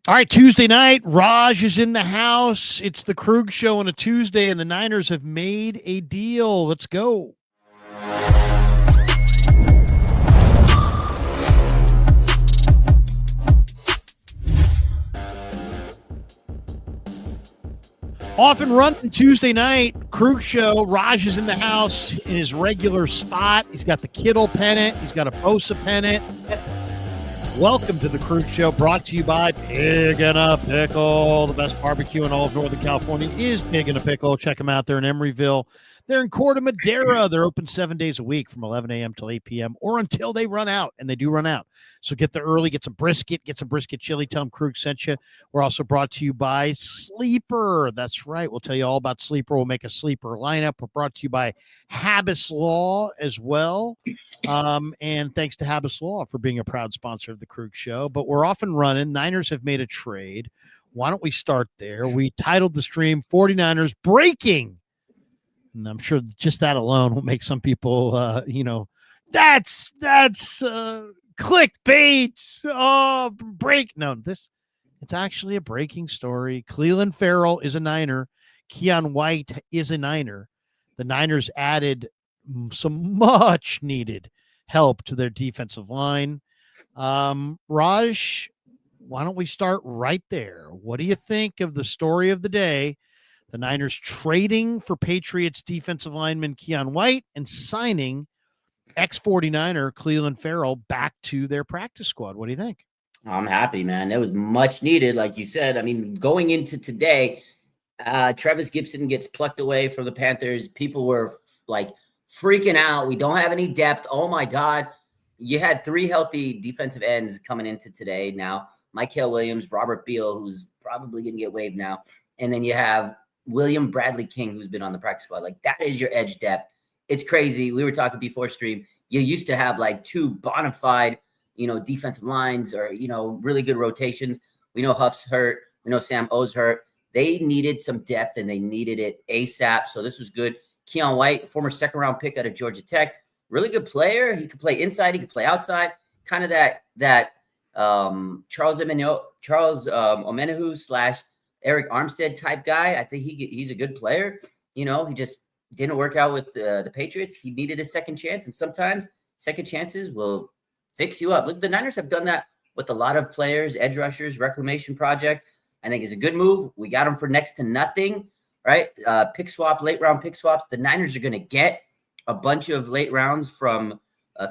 All right, Tuesday night, Raj is in the house. It's the Krug Show on a Tuesday, and the Niners have made a deal. Let's go. Off and running Tuesday night, Krug Show. Raj is in the house in his regular spot. He's got the Kittle pennant. He's got a Bosa pennant. Welcome to the Krug Show, brought to you by Pig and a Pickle. The best barbecue in all of Northern California is Pig and a Pickle. Check them out. They're in Emeryville. They're in Corte Madera. They're open 7 days a week from 11 a.m. till 8 p.m. or until they run out, and they do run out. So get there early, get some brisket chili. Tell them Krug sent you. We're also brought to you by Sleeper. That's right. We'll tell you all about Sleeper. We'll make a Sleeper lineup. We're brought to you by Habbas Law as well. And thanks to Habbas Law for being a proud sponsor of the Krug Show. But we're off and running. Niners have made a trade. Why don't we start there? We titled the stream 49ers Breaking. And I'm sure just that alone will make some people, that's clickbait. Oh, break. No, it's actually a breaking story. Clelin Ferrell is a Niner. Keion White is a Niner. The Niners added some much needed help to their defensive line. Raj, why don't we start right there? What do you think of the story of the day? The Niners trading for Patriots defensive lineman Keion White and signing ex-49er Clelin Ferrell back to their practice squad. What do you think? I'm happy, man. That was much needed, like you said. I mean, going into today, Travis Gibson gets plucked away from the Panthers. People were like freaking out. We don't have any depth. Oh, my God. You had three healthy defensive ends coming into today now. Mikael Williams, Robert Beal, who's probably going to get waived now. And then you have William Bradley King, who's been on the practice squad. Like, that is your edge depth. It's crazy. We were talking before stream. You used to have like two bona fide, defensive lines or, really good rotations. We know Huff's hurt. We know Sam O's hurt. They needed some depth and they needed it ASAP. So this was good. Keion White, former second-round pick out of Georgia Tech, really good player. He could play inside. He could play outside. Kind of that Charles Omenihu / Eric Armstead type guy. I think he's a good player. He just didn't work out with the Patriots. He needed a second chance, and sometimes second chances will fix you up. Look, the Niners have done that with a lot of players, edge rushers, reclamation project. I think it's a good move. We got them for next to nothing, right? Late round pick swaps. The Niners are going to get a bunch of late rounds from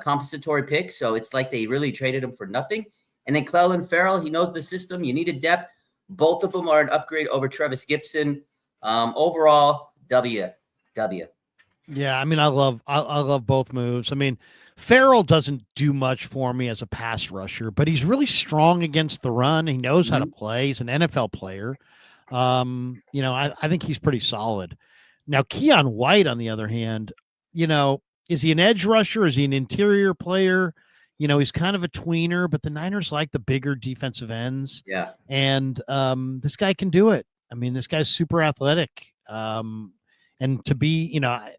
compensatory picks, so it's like they really traded them for nothing. And then Clelin Ferrell, he knows the system. You needed depth. Both of them are an upgrade over Travis Gibson. Overall, W. Yeah, I mean, I love both moves. I mean, Ferrell doesn't do much for me as a pass rusher, but he's really strong against the run. He knows how to play. He's an NFL player. I think he's pretty solid. Now, Keion White, on the other hand, is he an edge rusher? Is he an interior player? He's kind of a tweener, but the Niners like the bigger defensive ends. Yeah. And this guy can do it. I mean, this guy's super athletic. And to be,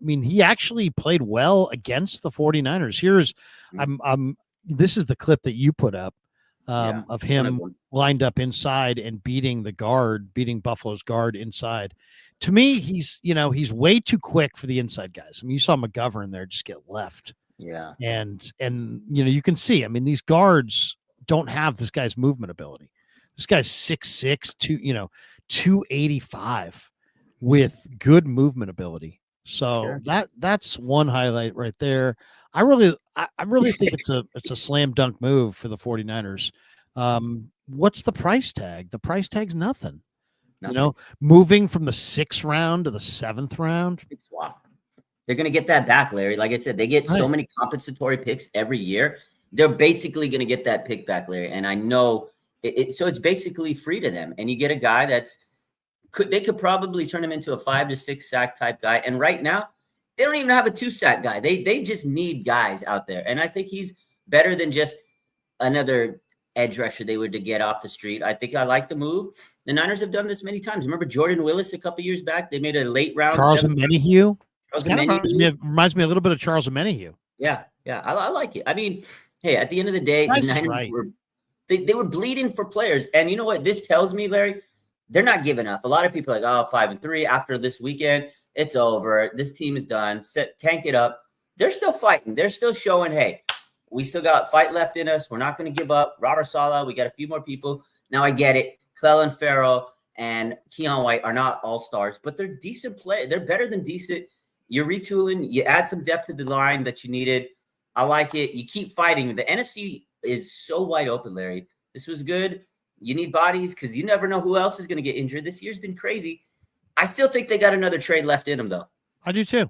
he actually played well against the 49ers. This is the clip that you put up of him lined up inside and beating Buffalo's guard inside. To me, he's way too quick for the inside guys. I mean, you saw McGovern there just get left. Yeah. And you can see, I mean, these guards don't have this guy's movement ability. This guy's 6'6", 285 with good movement ability. So sure. That's one highlight right there. I really think it's a slam dunk move for the 49ers. What's the price tag? The price tag's nothing. Moving from the 6th round to the 7th round. Wow. They're going to get that back, Larry. Like I said, they get so many compensatory picks every year. They're basically going to get that pick back, Larry. And I know so it's basically free to them. And you get a guy they could probably turn him into a 5 to 6 sack type guy. And right now, they don't even have a 2 sack guy. They just need guys out there. And I think he's better than just another edge rusher they were to get off the street. I think I like the move. The Niners have done this many times. Remember Jordan Willis a couple years back? They made a late round. Charles Omenihu. Reminds me a little bit of Charles Omenihu. Yeah. I like it. I mean, hey, at the end of the day, the They were bleeding for players. And you know what this tells me, Larry? They're not giving up. A lot of people are like, 5-3 after this weekend. It's over. This team is done. Tank it up. They're still fighting. They're still showing, hey, we still got fight left in us. We're not going to give up. Robert Saleh, we got a few more people. Now I get it. Clelin Ferrell and Keion White are not all-stars, but they're decent play. They're better than decent. You're retooling. You add some depth to the line that you needed. I like it. You keep fighting. The NFC is so wide open, Larry. This was good. You need bodies because you never know who else is going to get injured. This year's been crazy. I still think they got another trade left in them, though. I do, too.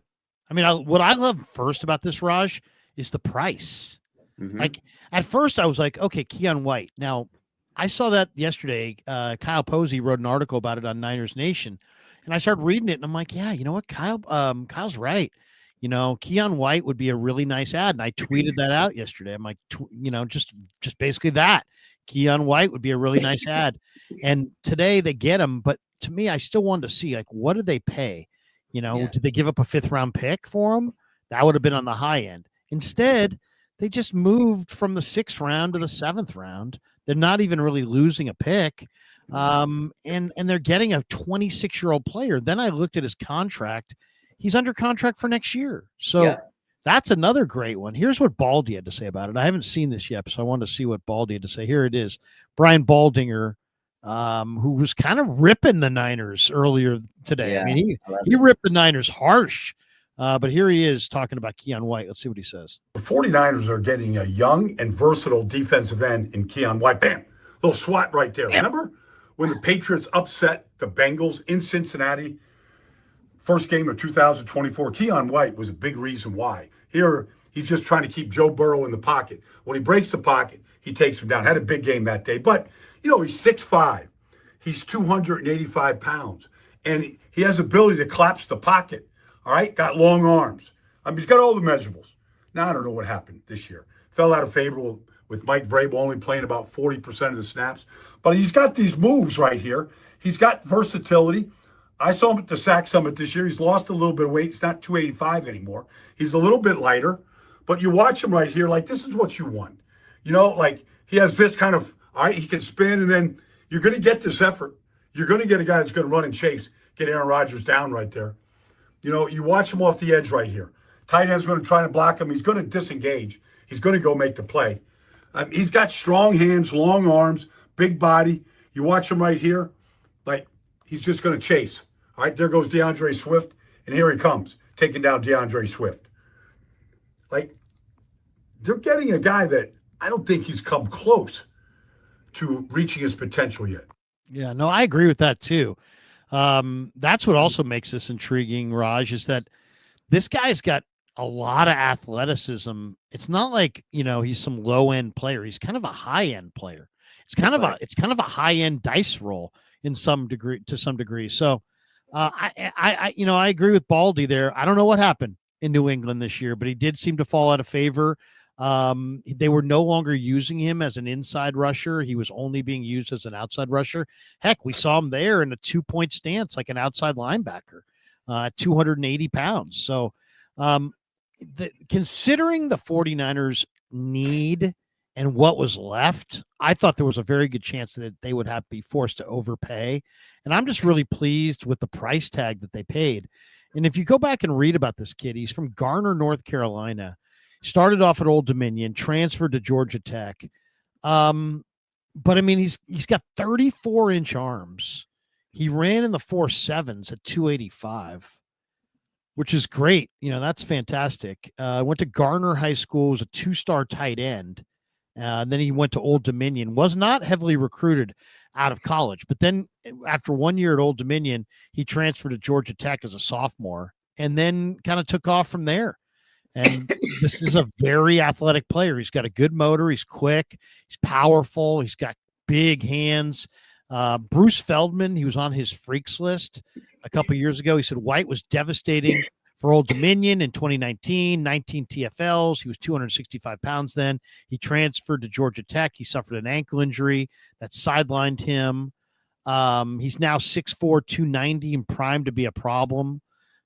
I mean, what I love first about this, Raj, is the price. Mm-hmm. Like, at first, I was like, okay, Keion White. Now, I saw that yesterday. Kyle Posey wrote an article about it on Niners Nation, and I started reading it, and I'm like, yeah, you know what, Kyle's right. You know, Keion White would be a really nice ad, and I tweeted that out yesterday. I'm like, just basically that. Keion White would be a really nice ad, and today they get him. But to me, I still wanted to see, like, what did they pay? You know, did they give up a 5th-round pick for him? That would have been on the high end. Instead, they just moved from the 6th round to the 7th round. They're not even really losing a pick. And they're getting a 26-year-old player. Then I looked at his contract. He's under contract for next year. So that's another great one. Here's what Baldy had to say about it. I haven't seen this yet, so I wanted to see what Baldy had to say. Here it is. Brian Baldinger, who was kind of ripping the Niners earlier today. I mean, he ripped the Niners harsh. But here he is talking about Keion White. Let's see what he says. The 49ers are getting a young and versatile defensive end in Keion White. Bam! Little swat right there. Remember when the Patriots upset the Bengals in Cincinnati? First game of 2024. Keion White was a big reason why. Here, he's just trying to keep Joe Burrow in the pocket. When he breaks the pocket, he takes him down. Had a big game that day. But, he's 6'5". He's 285 pounds. And he has ability to collapse the pocket. All right, got long arms. He's got all the measurables. Now, I don't know what happened this year. Fell out of favor with Mike Vrabel only playing about 40% of the snaps. But he's got these moves right here. He's got versatility. I saw him at the Sack Summit this year. He's lost a little bit of weight. He's not 285 anymore. He's a little bit lighter. But you watch him right here, like, this is what you want. Like, he has this kind of, all right, he can spin, and then you're going to get this effort. You're going to get a guy that's going to run and chase, get Aaron Rodgers down right there. You watch him off the edge right here. Tight end's going to try to block him. He's going to disengage. He's going to go make the play. He's got strong hands, long arms, big body. You watch him right here, like, he's just going to chase. All right, there goes DeAndre Swift, and here he comes, taking down DeAndre Swift. Like, they're getting a guy that I don't think he's come close to reaching his potential yet. Yeah, no, I agree with that too. That's what also makes this intriguing, Raj, is that this guy's got a lot of athleticism. It's not like, he's some low end player. He's kind of a high end player. It's kind of a high end dice roll to some degree. So I agree with Baldy there. I don't know what happened in New England this year, but he did seem to fall out of favor. They were no longer using him as an inside rusher. He was only being used as an outside rusher. Heck, we saw him there in a 2-point stance, like an outside linebacker, 280 pounds. So considering the 49ers need and what was left, I thought there was a very good chance that they would have to be forced to overpay. And I'm just really pleased with the price tag that they paid. And if you go back and read about this kid, he's from Garner, North Carolina. Started off at Old Dominion, transferred to Georgia Tech. But I mean, he's got 34-inch arms. He ran in the 4.7s at 285, which is great. That's fantastic. Went to Garner High School, was a 2-star tight end. Then he went to Old Dominion, was not heavily recruited out of college. But then after 1 year at Old Dominion, he transferred to Georgia Tech as a sophomore and then kind of took off from there. And this is a very athletic player. He's got a good motor. He's quick. He's powerful. He's got big hands. Bruce Feldman, he was on his freaks list a couple years ago. He said White was devastating for Old Dominion in 2019, 19 TFLs. He was 265 pounds then. He transferred to Georgia Tech. He suffered an ankle injury that sidelined him. He's now 6'4", 290 and primed to be a problem.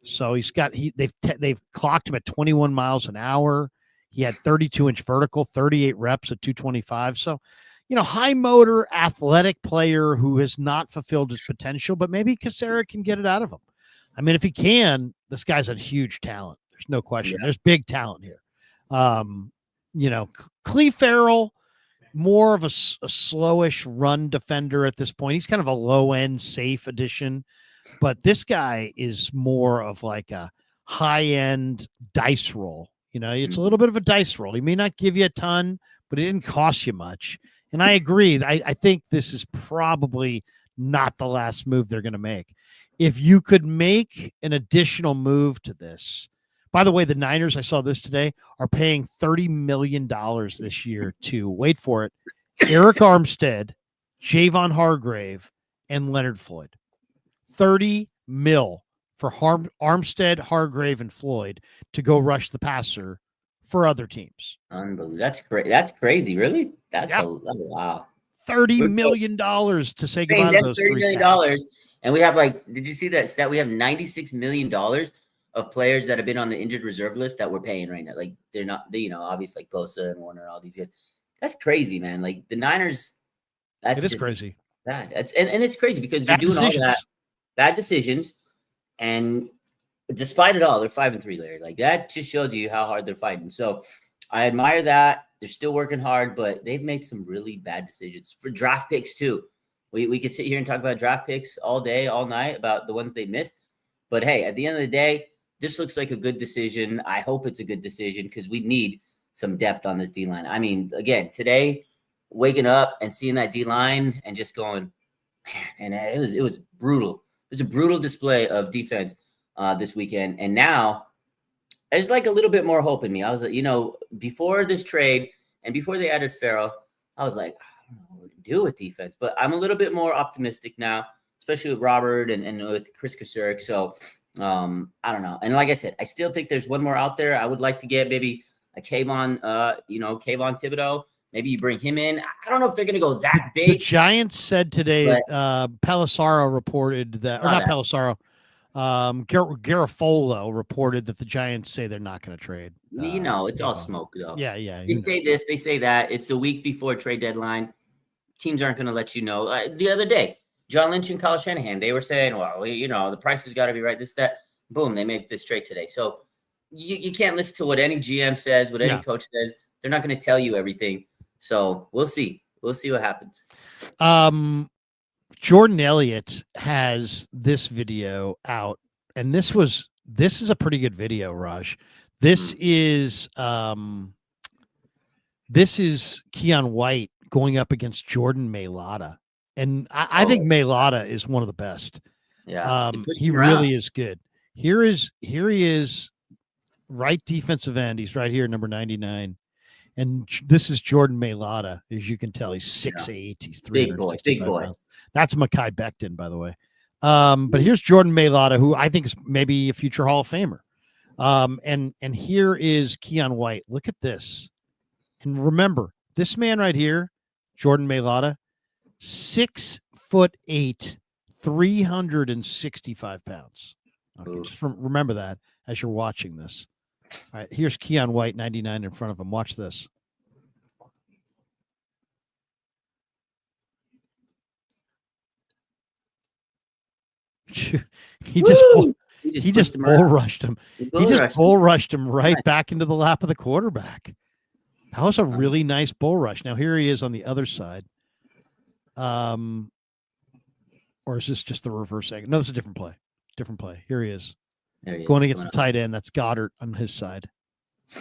So they've clocked him at 21 miles an hour. He had 32-inch vertical, 38 reps at 225. So, high motor, athletic player who has not fulfilled his potential, but maybe Cassera can get it out of him. I mean, if he can, this guy's a huge talent. There's no question. Yeah. There's big talent here. Clelin Ferrell, more of a slowish run defender at this point. He's kind of a low end safe addition, but this guy is more of like a high end dice roll. It's a little bit of a dice roll. He may not give you a ton, but it didn't cost you much. And I agree. I think this is probably not the last move they're going to make. If you could make an additional move to this, by the way, the Niners, I saw this today, are paying $30 million this year to, wait for it, Eric Armstead, Javon Hargrave, and Leonard Floyd. $30 million for Armstead, Hargrave, and Floyd to go rush the passer for other teams. Unbelievable. That's great. That's crazy. Really? That's wow. $30 million to say goodbye to those $30 million. And we have did you see that stat? We have $96 million of players that have been on the injured reserve list that we're paying right now. They're not, obviously like Bosa and Warner, all these guys. That's crazy, man. The Niners, it is crazy. Bad. And it's crazy because you're doing all that bad decisions, and despite it all, they're 5-3, Larry. That just shows you how hard they're fighting. So I admire that. They're still working hard, but they've made some really bad decisions for draft picks too. We could sit here and talk about draft picks all day, all night about the ones they missed. But hey, at the end of the day, this looks like a good decision. I hope it's a good decision because we need some depth on this D-line. I mean, again, today, waking up and seeing that D-line and just going, man, and it was brutal. It was a brutal display of defense this weekend. And now there's a little bit more hope in me. I was before this trade and before they added Ferrell, I was like, I don't know what we can do with defense. But I'm a little bit more optimistic now, especially with Robert and with Chris Kasurek. So I don't know. And like I said, I still think there's one more out there. I would like to get maybe a Kayvon, Kayvon Thibodeau. Maybe you bring him in. I don't know if they're going to go that big. The Giants said today, Pelissaro reported that, or not Pelissaro, Garofalo reported that the Giants say they're not going to trade. It's all smoke, though. Yeah. They say this, they say that. It's a week before trade deadline. Teams aren't going to let you know. The other day, John Lynch and Kyle Shanahan, they were saying, well, the price has got to be right. This, that. Boom, they make this trade today. So you can't listen to what any GM says, what any coach says. They're not going to tell you everything. So we'll see. We'll see what happens. Jordan Elliott has this video out, and this is a pretty good video, Raj. This is Keion White going up against Jordan Mailata. And I think Mailata is one of the best. Yeah. He really is good. Here he is, right defensive end. He's right here, number 99. And this is Jordan Mailata. As you can tell, he's 6'8". He's 365 pounds. That's Mekhi Becton, by the way. But here's Jordan Mailata, who I think is maybe a future Hall of Famer. And here is Keion White. Look at this. And remember, this man right here, Jordan Mailata, 6'8", 365 pounds. Okay, just remember that as you're watching this. All right, here's Keion White, 99 in front of him. Watch this. He just bull rushed him. He just bull rushed him right back into the lap of the quarterback. That was a really nice bull rush. Now here he is on the other side. Or is this just the reverse angle? No, this is a different play. Different play. Here he is. Going against the tight end. That's Goddard on his side.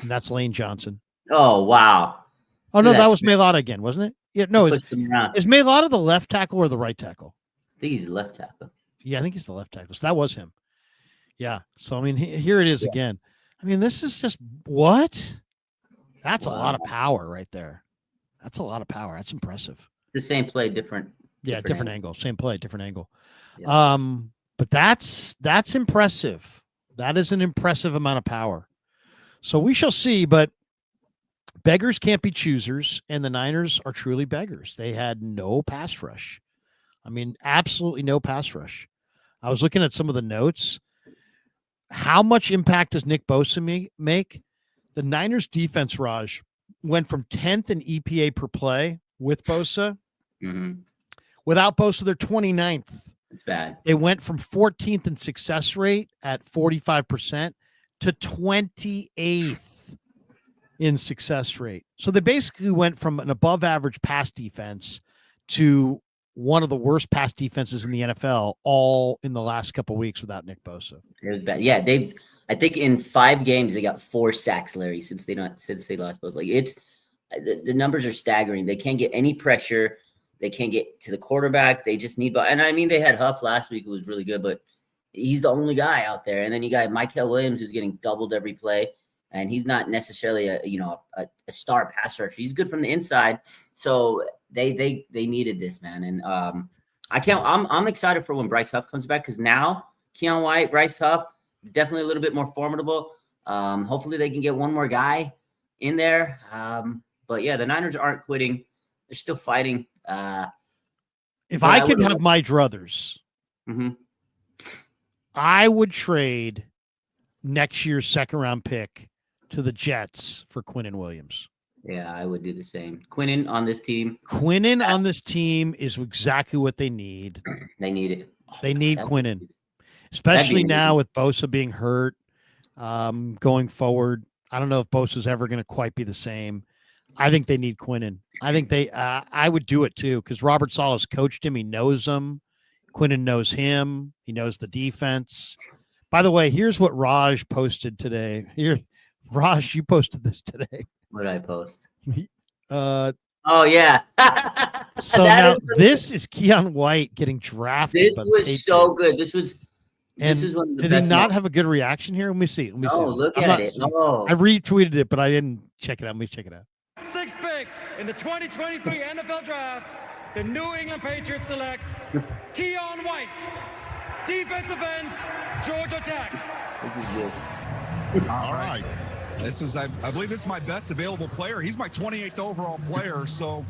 And that's Lane Johnson. Oh, wow. Oh, no, that was Mailata again, wasn't it? Yeah, no. Is Mailata the left tackle or the right tackle? I think he's the left tackle. Yeah, I think he's the left tackle. So that was him. Yeah. So, I mean, here it is again. I mean, this is just what? That's a lot of power right there. That's a lot of power. That's impressive. It's the same play, different. Yeah, different angle. Same play, different angle. Yeah. But that's impressive. That is an impressive amount of power. So we shall see, but beggars can't be choosers, and the Niners are truly beggars. They had no pass rush. I mean, absolutely no pass rush. I was looking at some of the notes. How much impact does Nick Bosa make? The Niners defense, Raj, went from 10th in EPA per play with Bosa. Mm-hmm. Without Bosa, they're 29th. It's bad. They went from 14th in success rate at 45% to 28th in success rate. So they basically went from an above average pass defense to one of the worst pass defenses in the NFL all in the last couple of weeks without Nick Bosa. It was bad. Yeah, I think in 5 games they got 4 sacks, Larry, since they lost Bosa. Like it's the numbers are staggering. They can't get any pressure. They can't get to the quarterback. They just need, and I mean, they had Huff last week, who was really good, but he's the only guy out there. And then you got Michael Williams, who's getting doubled every play, and he's not necessarily a star pass rusher. He's good from the inside. So they needed this, man. And I'm excited for when Bryce Huff comes back, because now Keion White, Bryce Huff is definitely a little bit more formidable. Hopefully they can get one more guy in there. But yeah, the Niners aren't quitting. They're still fighting. If I could have my druthers, mm-hmm. I would trade next year's second-round pick to the Jets for Quinnen Williams. Yeah, I would do the same. Quinnen on this team. Quinnen on this team is exactly what they need. They need it. They need Quinnen, especially now with Bosa being hurt. Going forward, I don't know if Bosa's ever going to quite be the same. I think they need Quinnen. I think I would do it too, because Robert Saleh has coached him. He knows him. Quinnen knows him. He knows the defense. By the way, here's what Raj posted today. Here, Raj, you posted this today. What did I post? Oh yeah. So now this is Keion White getting drafted. This was so good. This was one of the did best he not moments. have a good reaction here? Let me see. Look at it. Oh. I retweeted it, but I didn't check it out. Let me check it out. 6th pick in the 2023 NFL Draft, the New England Patriots select Keion White, defensive end, Georgia Tech. This is good. All right. I believe this is my best available player. He's my 28th overall player, so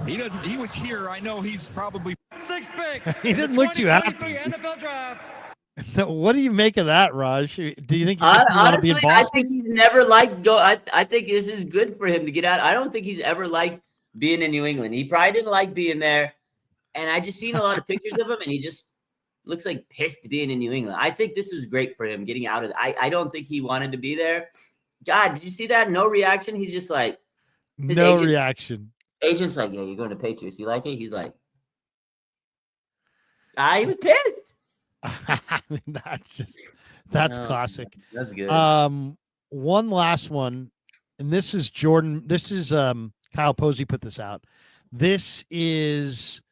he was here. I know he's probably 6th pick. He didn't look too happy. NFL Draft. What do you make of that, Raj? Do you think he Honestly, to be in Boston? I think he's never liked I think this is good for him to get out. I don't think he's ever liked being in New England. He probably didn't like being there. And I just seen a lot of pictures of him, and he just looks like pissed being in New England. I think this was great for him getting out of I don't think he wanted to be there. God, did you see that? No reaction. He's just like reaction. Agent's like, yeah, you're going to Patriots. You like it? He's like, he was pissed. I mean, that's classic. That's good. One last one, and this is Jordan. This is Kyle Posey put this out. This is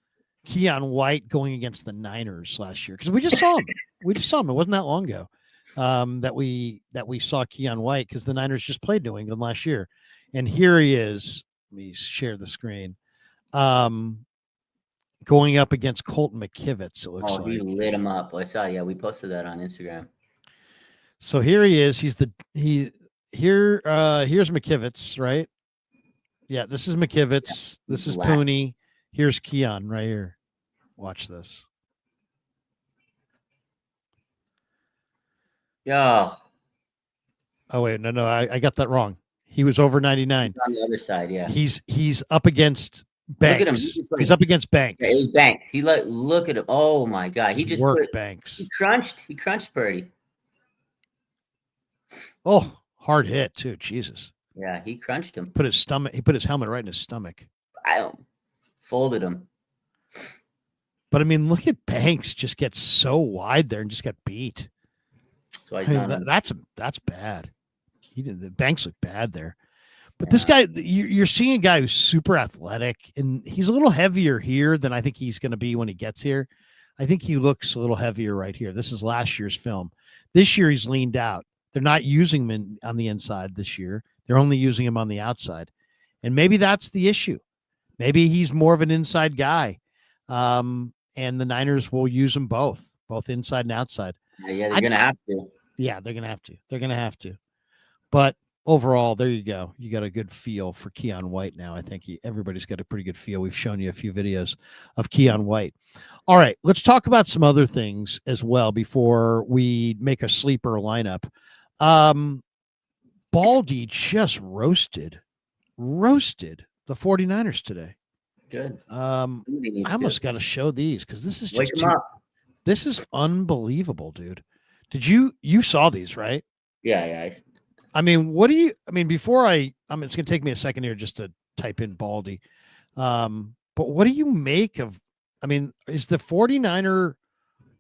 Keion White going against the Niners last year, because we just saw him. It wasn't that long ago that we saw Keion White, because the Niners just played New England last year, and here he is. Let me share the screen. Going up against Colton McKivitz, it looks like. He lit him up. I saw. Yeah, we posted that on Instagram. So here he is. Here's McKivitz, right? Yeah, this is McKivitz. Yeah, this is Pooney. Here's Keion right here. Watch this. Yeah. Oh wait, no, I got that wrong. He was over 99. He's on the other side, yeah. He's up against Banks. Look at him. He's up against Banks. Yeah, it was Banks. Look at him. Oh my God. He just worked Banks. He crunched Purdy. Oh, hard hit too. Jesus. Yeah, he crunched him. He put his helmet right in his stomach. Folded him. But I mean, look at Banks just get so wide there and just got beat. So that's bad. The Banks look bad there. But this guy, you're seeing a guy who's super athletic, and he's a little heavier here than I think he's going to be when he gets here. I think he looks a little heavier right here. This is last year's film. This year he's leaned out. They're not using him on the inside this year. They're only using him on the outside. And maybe that's the issue. Maybe he's more of an inside guy. And the Niners will use him both inside and outside. Yeah, they're going to have to. Yeah, they're going to have to. But overall, there you go. You got a good feel for Keion White now. I think everybody's got a pretty good feel. We've shown you a few videos of Keion White. All right, let's talk about some other things as well before we make a sleeper lineup. Baldy just roasted the 49ers today. Good. I almost got to show these because this is just this is unbelievable, dude. You saw these, right? Yeah. I mean, before it's going to take me a second here just to type in Baldy. But what do you make of, is the 49er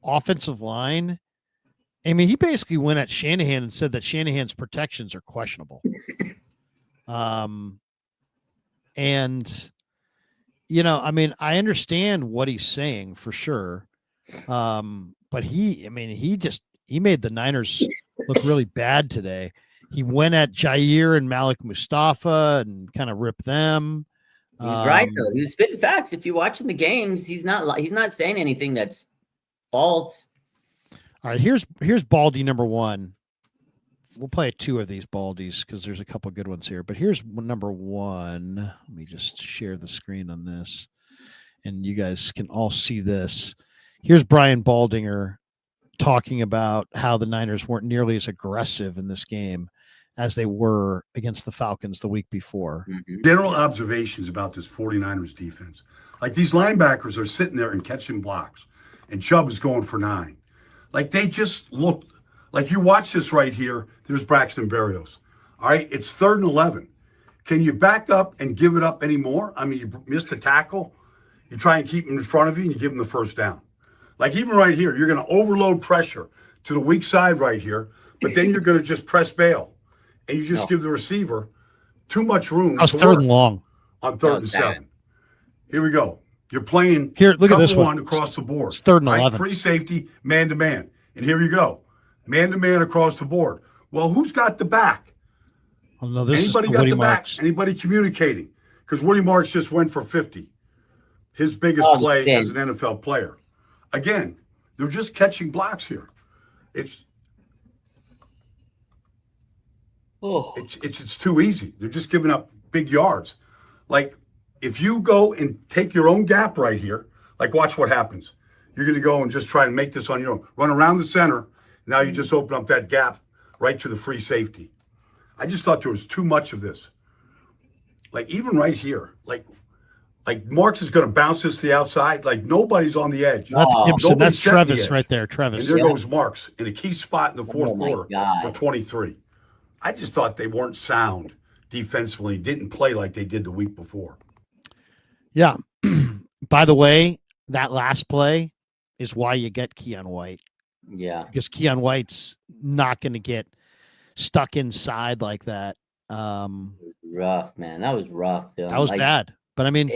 offensive line? I mean, he basically went at Shanahan and said that Shanahan's protections are questionable. And, I understand what he's saying for sure. But he made the Niners look really bad today. He went at Jair and Malik Mustafa and kind of ripped them. He's right though. He was spitting facts. If you're watching the games, he's not saying anything that's false. All right, here's Baldy number one. We'll play two of these Baldies because there's a couple good ones here. But here's number one. Let me just share the screen on this, and you guys can all see this. Here's Brian Baldinger talking about how the Niners weren't nearly as aggressive in this game as they were against the Falcons the week before. Mm-hmm. General observations about this 49ers defense. Like these linebackers are sitting there and catching blocks, and Chubb is going for 9. Like they just look like you watch this right here. There's Braxton Berrios. All right, it's 3rd and 11. Can you back up and give it up anymore? I mean, you missed the tackle. You try and keep him in front of you, and you give him the first down. Like even right here, you're going to overload pressure to the weak side right here, but then you're going to just press bail, and you just give the receiver too much room. That was 3rd and long. On 3rd and 7. Here we go. You're playing here. Look at this one across the board. It's 3rd and 11. Free safety, man to man, and here you go, man to man across the board. Well, who's got the back? Oh, no, this Anybody is got Woody the Marks. back? Anybody communicating? Because Woody Marks just went for 50. His biggest play as an NFL player. Again, they're just catching blocks here. It's too easy. They're just giving up big yards. Like if you go and take your own gap right here, like watch what happens. You're going to go and just try and make this on your own. Run around the center. Now you just open up that gap right to the free safety. I just thought there was too much of this. Like even right here, like Marks is going to bounce this to the outside. Like nobody's on the edge. That's Gibson. That's Travis right there. Travis. And there goes Marks in a key spot in the fourth quarter for 23. I just thought they weren't sound defensively. Didn't play like they did the week before. Yeah. By the way, that last play is why you get Keion White. Yeah. Because Keion White's not going to get stuck inside like that. Rough, man. That was rough, Bill. That was bad. But I mean,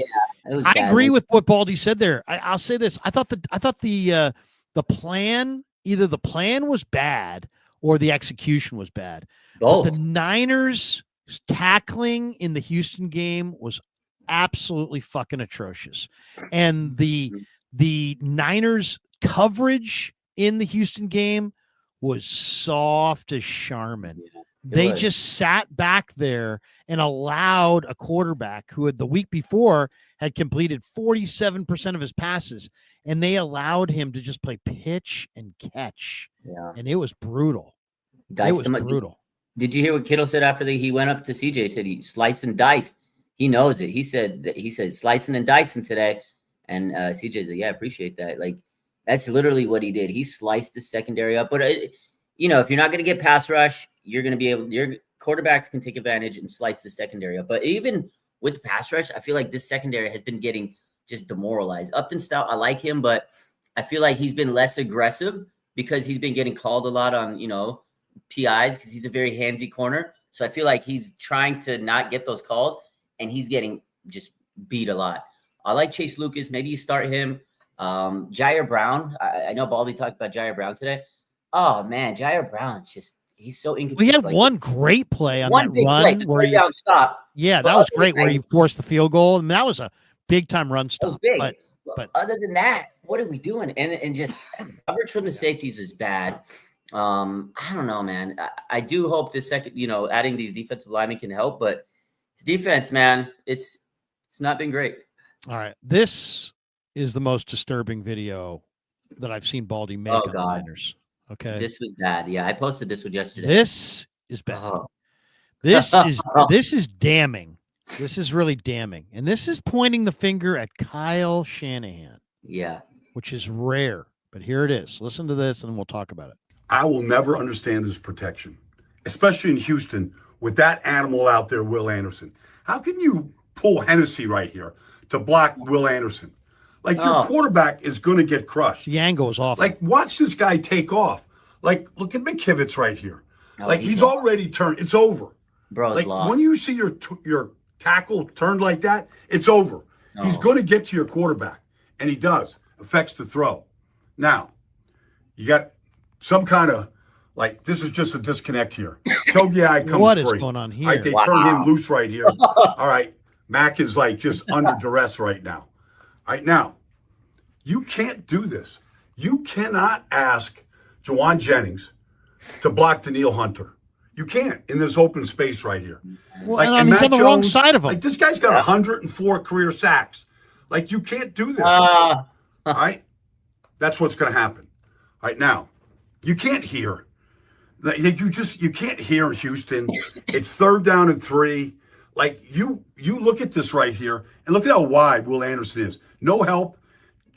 I bad. agree with what Baldy said there. I'll say this. I thought the plan, either the plan was bad or the execution was bad. Both. But the Niners tackling in the Houston game was absolutely fucking atrocious. And the Niners coverage in the Houston game was soft as Charmin. Yeah, they just sat back there and allowed a quarterback who had the week before had completed 47% of his passes, and they allowed him to just play pitch and catch. Yeah. And it was brutal. Diced it was brutal. Did you hear what Kittle said after he went up to CJ? He said he sliced and diced. He knows it. He said slicing and dicing today. And CJ said, yeah, I appreciate that. Like, that's literally what he did. He sliced the secondary up. But, if you're not going to get pass rush, you're going to be able – your quarterbacks can take advantage and slice the secondary up. But even with pass rush, I feel like this secondary has been getting just demoralized. Upton Stout, I like him, but I feel like he's been less aggressive because he's been getting called a lot on, PIs because he's a very handsy corner. So I feel like he's trying to not get those calls, and he's getting just beat a lot. I like Chase Lucas. Maybe you start him. Jair Brown. I know Baldy talked about Jair Brown today. Oh, man, Jair Brown, he's so inconsistent. We had one great play on one that big run play, where down stop. Yeah, that was great where he forced the field goal. And that was a big-time run stop. That was big. But other than that, what are we doing? And just coverage from the safeties is bad. I don't know, man. I do hope this second, adding these defensive linemen can help, but it's defense, man. It's not been great. All right. This is the most disturbing video that I've seen Baldy make on the Niners. Okay. This was bad. Yeah, I posted this one yesterday. This is bad. This is damning. This is really damning. And this is pointing the finger at Kyle Shanahan. Yeah. Which is rare. But here it is. Listen to this and we'll talk about it. I will never understand this protection, especially in Houston with that animal out there, Will Anderson. How can you pull Hennessy right here to block Will Anderson? Like, your quarterback is going to get crushed. The angle is awful. Like, watch this guy take off. Like, look at McKivitz right here. Like, he's already turned. It's over. Bro, like, when you see your tackle turned like that, it's over. He's going to get to your quarterback, and he does. Affects the throw. Now, you got some kind of, like, this is just a disconnect here. Togiai comes free. What is going on here? All right, they turn him loose right here. All right, Mac is, like, just under duress right now. All right, now, you can't do this. You cannot ask Jawan Jennings to block Danielle Hunter. You can't in this open space right here. Well, like, and he's on the wrong side of him. Like, this guy's got 104 career sacks. Like, you can't do this. All right? That's what's going to happen. All right, now, you can't hear. You can't hear in Houston. It's 3rd down and 3. Like, you look at this right here, and look at how wide Will Anderson is. No help,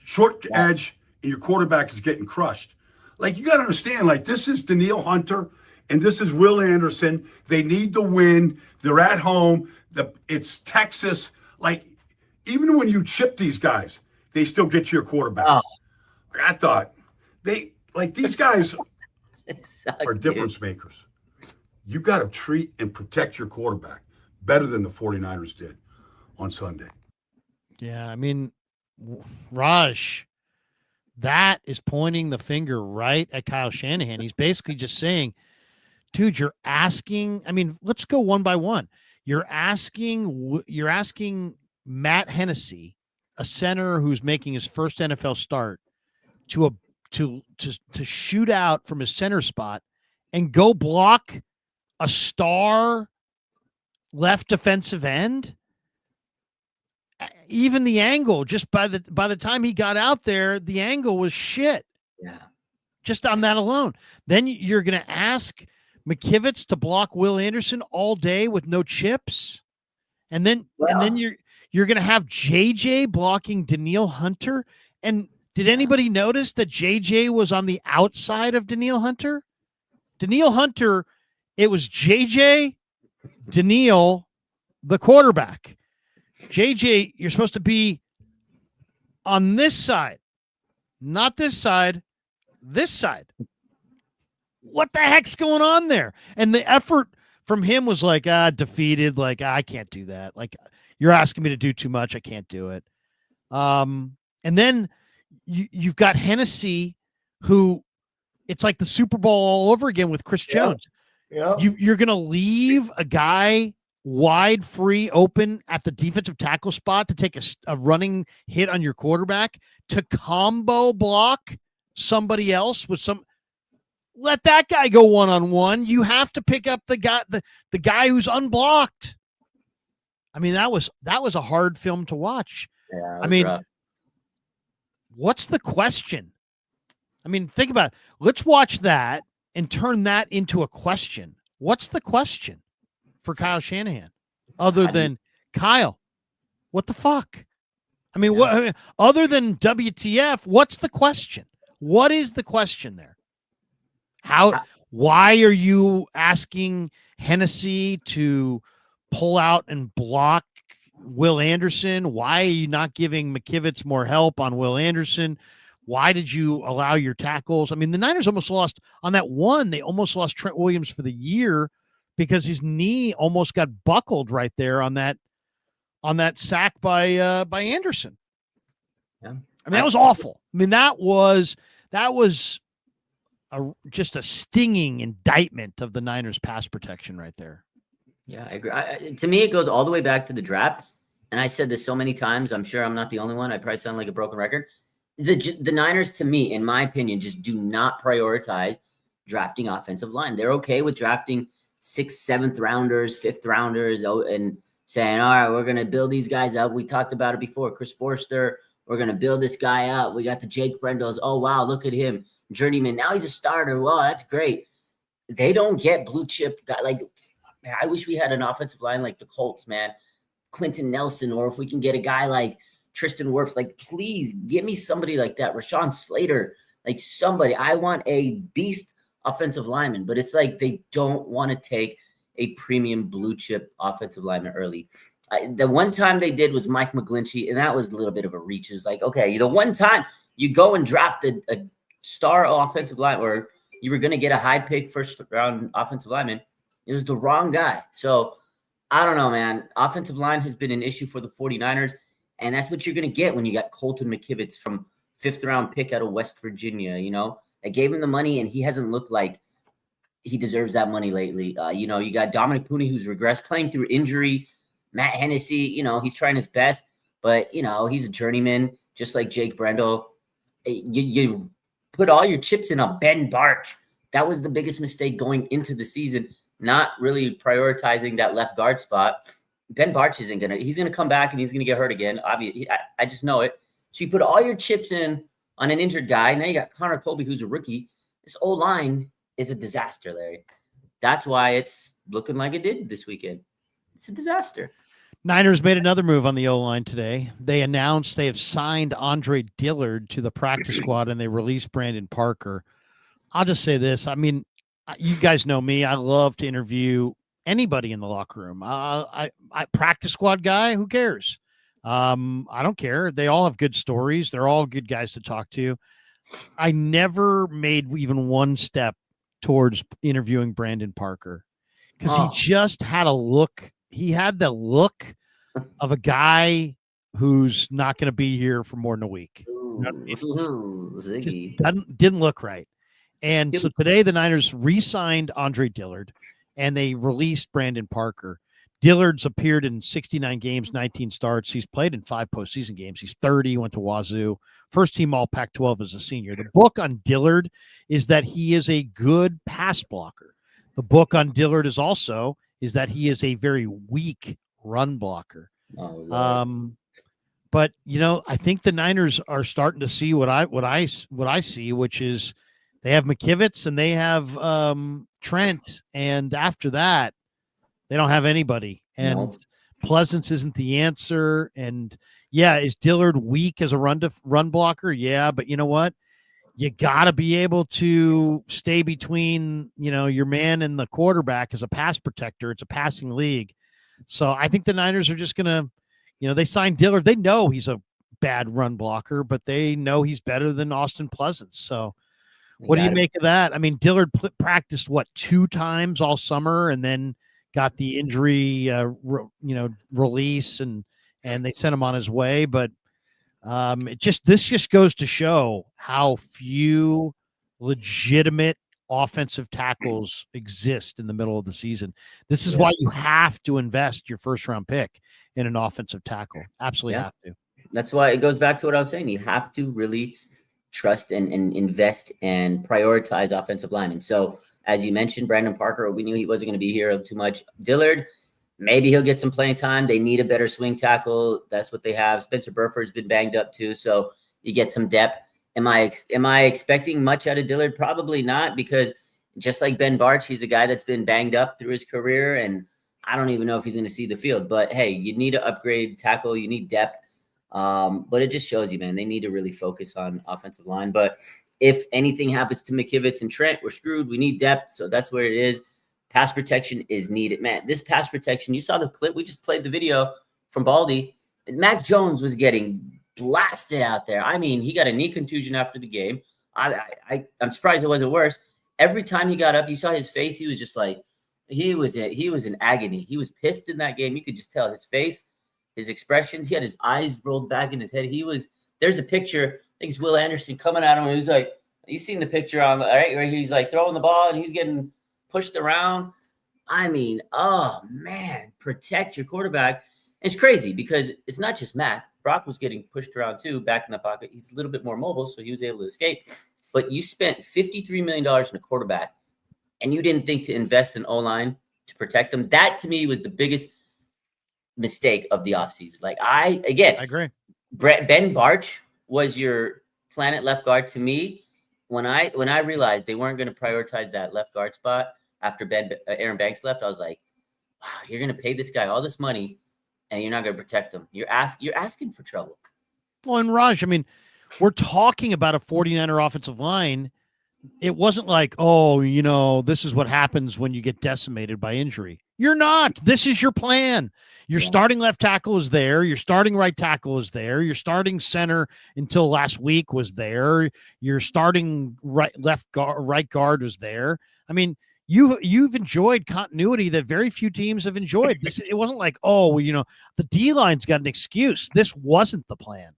short edge, and your quarterback is getting crushed. Like, you got to understand, like, this is Danielle Hunter, and this is Will Anderson. They need the win. They're at home. It's Texas. Like, even when you chip these guys, they still get to your quarterback. I thought these guys are difference makers. You got to treat and protect your quarterback better than the 49ers did on Sunday. Yeah, I mean, Raj, that is pointing the finger right at Kyle Shanahan. He's basically just saying, dude, you're asking, I mean, let's go one by one. You're asking Matt Hennessy, a center who's making his first NFL start, to shoot out from his center spot and go block a star left defensive end. Even the angle, just by the time he got out there, the angle was shit. Yeah. Just on that alone. Then you're going to ask McKivitz to block Will Anderson all day with no chips. And then you're going to have JJ blocking Danielle Hunter. And did anybody notice that JJ was on the outside of Danielle Hunter? Danielle Hunter, it was JJ, Danielle, the quarterback. JJ, you're supposed to be on this side, not this side, this side. What the heck's going on there? And the effort from him was like, defeated. Like, I can't do that. Like, you're asking me to do too much. I can't do it. And then you've got Hennessy, who it's like the Super Bowl all over again with Chris Jones. Yeah. You're going to leave a guy wide, free, open at the defensive tackle spot to take a running hit on your quarterback to combo block somebody else with some. Let that guy go one-on-one. You have to pick up the guy who's unblocked. I mean, that was a hard film to watch. Yeah, I mean, rough. What's the question? I mean, think about it. Let's watch that and turn that into a question. What's the question for Kyle Shanahan other than Kyle? What the fuck? I mean, other than WTF, what's the question? What is the question there? Why are you asking Hennessy to pull out and block Will Anderson? Why are you not giving McKivitz more help on Will Anderson? Why did you allow your tackles? I mean, the Niners almost lost on that one. They almost lost Trent Williams for the year because his knee almost got buckled right there on that sack by Anderson. Yeah. I mean, that was awful. I mean, that was just a stinging indictment of the Niners pass protection right there. Yeah, I agree. To me, it goes all the way back to the draft. And I said this so many times. I'm sure I'm not the only one. I probably sound like a broken record. The Niners, to me, in my opinion, just do not prioritize drafting offensive line. They're okay with drafting 6th, 7th rounders, 5th rounders, and saying, all right, we're going to build these guys up. We talked about it before. Chris Forster, we're going to build this guy up. We got the Jake Brendells. Oh, wow, look at him. Journeyman. Now he's a starter. Well, that's great. They don't get blue chip guy. Like, man, I wish we had an offensive line like the Colts, man. Quentin Nelson, or if we can get a guy like Tristan Wirfs, like, please give me somebody like that. Rashawn Slater, like somebody. I want a beast offensive lineman, but it's like they don't want to take a premium blue chip offensive lineman early. The one time they did was Mike McGlinchey, and that was a little bit of a reach. It's like, okay, the one time you go and draft a star offensive line, or you were going to get a high pick first round offensive lineman, it was the wrong guy. So I don't know, man. Offensive line has been an issue for the 49ers, and that's what you're going to get when you got Colton McKivitz from 5th round pick out of West Virginia. You know, I gave him the money, and he hasn't looked like he deserves that money lately. You know, you got Dominic Pooney, who's regressed, playing through injury. Matt Hennessy, you know, he's trying his best, but, you know, he's a journeyman, just like Jake Brendel. You put all your chips in on Ben Barch. That was the biggest mistake going into the season, not really prioritizing that left guard spot. Ben Barch he's going to come back and he's going to get hurt again. Obviously, I just know it. So you put all your chips in on an injured guy. Now you got Connor Colby, who's a rookie. This O-line is a disaster, Larry. That's why it's looking like it did this weekend. It's a disaster. Niners made another move on the O-line today. They announced they have signed Andre Dillard to the practice squad, and they released Brandon Parker. I'll just say this. I mean, you guys know me. I love to interview anybody in the locker room. I practice squad guy, who cares? I don't care. They all have good stories. They're all good guys to talk to. I never made even one step towards interviewing Brandon Parker because he just had a look. He had the look of a guy who's not going to be here for more than a week. Didn't look right. And so today the Niners re-signed Andre Dillard and they released Brandon Parker. Dillard's appeared in 69 games, 19 starts. He's played in 5 postseason games. He's 30, went to Wazoo. First team all Pac-12 as a senior. The book on Dillard is that he is a good pass blocker. The book on Dillard is that he is a very weak run blocker. But you know, I think the Niners are starting to see what I see, which is they have McKivitz and they have Trent, and after that, they don't have anybody. And Pleasance isn't the answer. And yeah, is Dillard weak as a run blocker? Yeah, but you know what? You got to be able to stay between, you know, your man and the quarterback as a pass protector. It's a passing league. So I think the Niners are just going to, you know, they signed Dillard. They know he's a bad run blocker, but they know he's better than Austin Pleasance. So what do you make of that? I mean, Dillard practiced 2 times all summer and then got the injury, release and they sent him on his way. But this just goes to show how few legitimate offensive tackles exist in the middle of the season. This is why you have to invest your first round pick in an offensive tackle. Absolutely have to. That's why it goes back to what I was saying. You have to really trust and invest and prioritize offensive linemen. So as you mentioned, Brandon Parker, we knew he wasn't going to be here too much. Dillard, maybe he'll get some playing time. They need a better swing tackle. That's what they have. Spencer Burford's been banged up too, so you get some depth. Am I expecting much out of Dillard? Probably not, because just like Ben Barch, he's a guy that's been banged up through his career, and I don't even know if he's going to see the field. But hey, you need to upgrade tackle. You need depth. But it just shows you, man, they need to really focus on offensive line. But if anything happens to McKivitz and Trent, we're screwed. We need depth, so that's where it is. Pass protection is needed. Man, this pass protection, you saw the clip. We just played the video from Baldy. Mac Jones was getting blasted out there. I mean, he got a knee contusion after the game. I'm surprised it wasn't worse. Every time he got up, you saw his face. He was just like, he was in agony. He was pissed in that game. You could just tell his face, his expressions. He had his eyes rolled back in his head. There's a picture. I think it's Will Anderson coming at him. And he was like, you seen the picture on where he's like throwing the ball and he's getting pushed around. I mean, oh man, protect your quarterback. It's crazy because it's not just Mac. Brock was getting pushed around too, back in the pocket. He's a little bit more mobile, so he was able to escape. But you spent $53 million in a quarterback, and you didn't think to invest in O-line to protect them. That to me was the biggest mistake of the offseason. Like I agree. Ben Barch was your planet left guard. To me, when I realized they weren't going to prioritize that left guard spot after Aaron Banks left, I was like, wow, you're going to pay this guy all this money and you're not going to protect them. You're asking for trouble. Well, and Raj, I mean, we're talking about a 49er offensive line. It wasn't like, oh, this is what happens when you get decimated by injury. You're not. This is your plan. Your starting left tackle is there. Your starting right tackle is there. Your starting center until last week was there. Your starting right guard was there. I mean, you've enjoyed continuity that very few teams have enjoyed. It wasn't like, oh, the D-line's got an excuse. This wasn't the plan.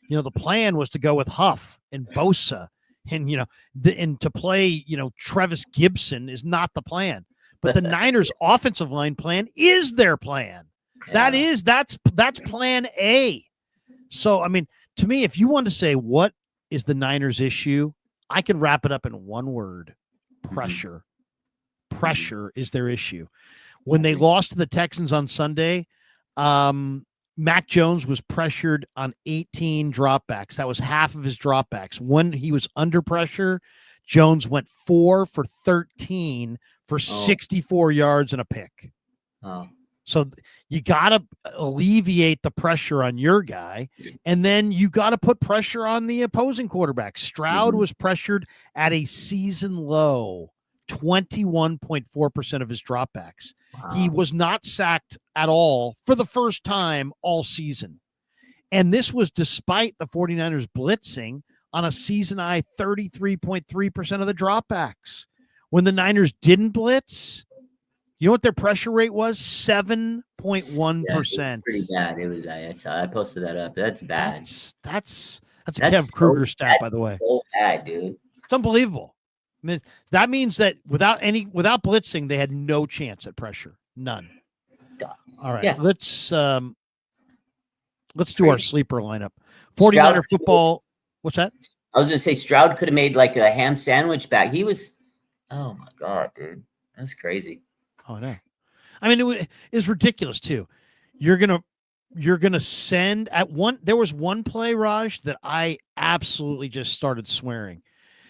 The plan was to go with Huff and Bosa. And, and to play, Travis Gibson is not the plan. But the Niners offensive line plan is their plan. Yeah. That's plan A. So, I mean, to me, if you want to say what is the Niners issue, I can wrap it up in one word: pressure. Pressure is their issue. When they lost to the Texans on Sunday, Mac Jones was pressured on 18 dropbacks. That was half of his dropbacks. When he was under pressure, Jones went 4 for 13 for 64 yards and a pick. So you got to alleviate the pressure on your guy, and then you got to put pressure on the opposing quarterback. Stroud was pressured at a season low 21.4% of his dropbacks. Wow. He was not sacked at all for the first time all season. And this was despite the 49ers blitzing on a season high 33.3% of the dropbacks. When the Niners didn't blitz, you know what their pressure rate was? 7.1%. Yeah, pretty bad. It was. I posted that up. That's bad. That's a Kev Kruger stat, by the way. So bad, dude. It's unbelievable. I mean, that means that without blitzing, they had no chance at pressure. None. All right. Yeah. Let's do our sleeper lineup. 49er football. What's that? I was going to say Stroud could have made like a ham sandwich back. He was, oh my God, dude. That's crazy. Oh, no. I mean, it was ridiculous too. You're going to send there was one play, Raj, that I absolutely just started swearing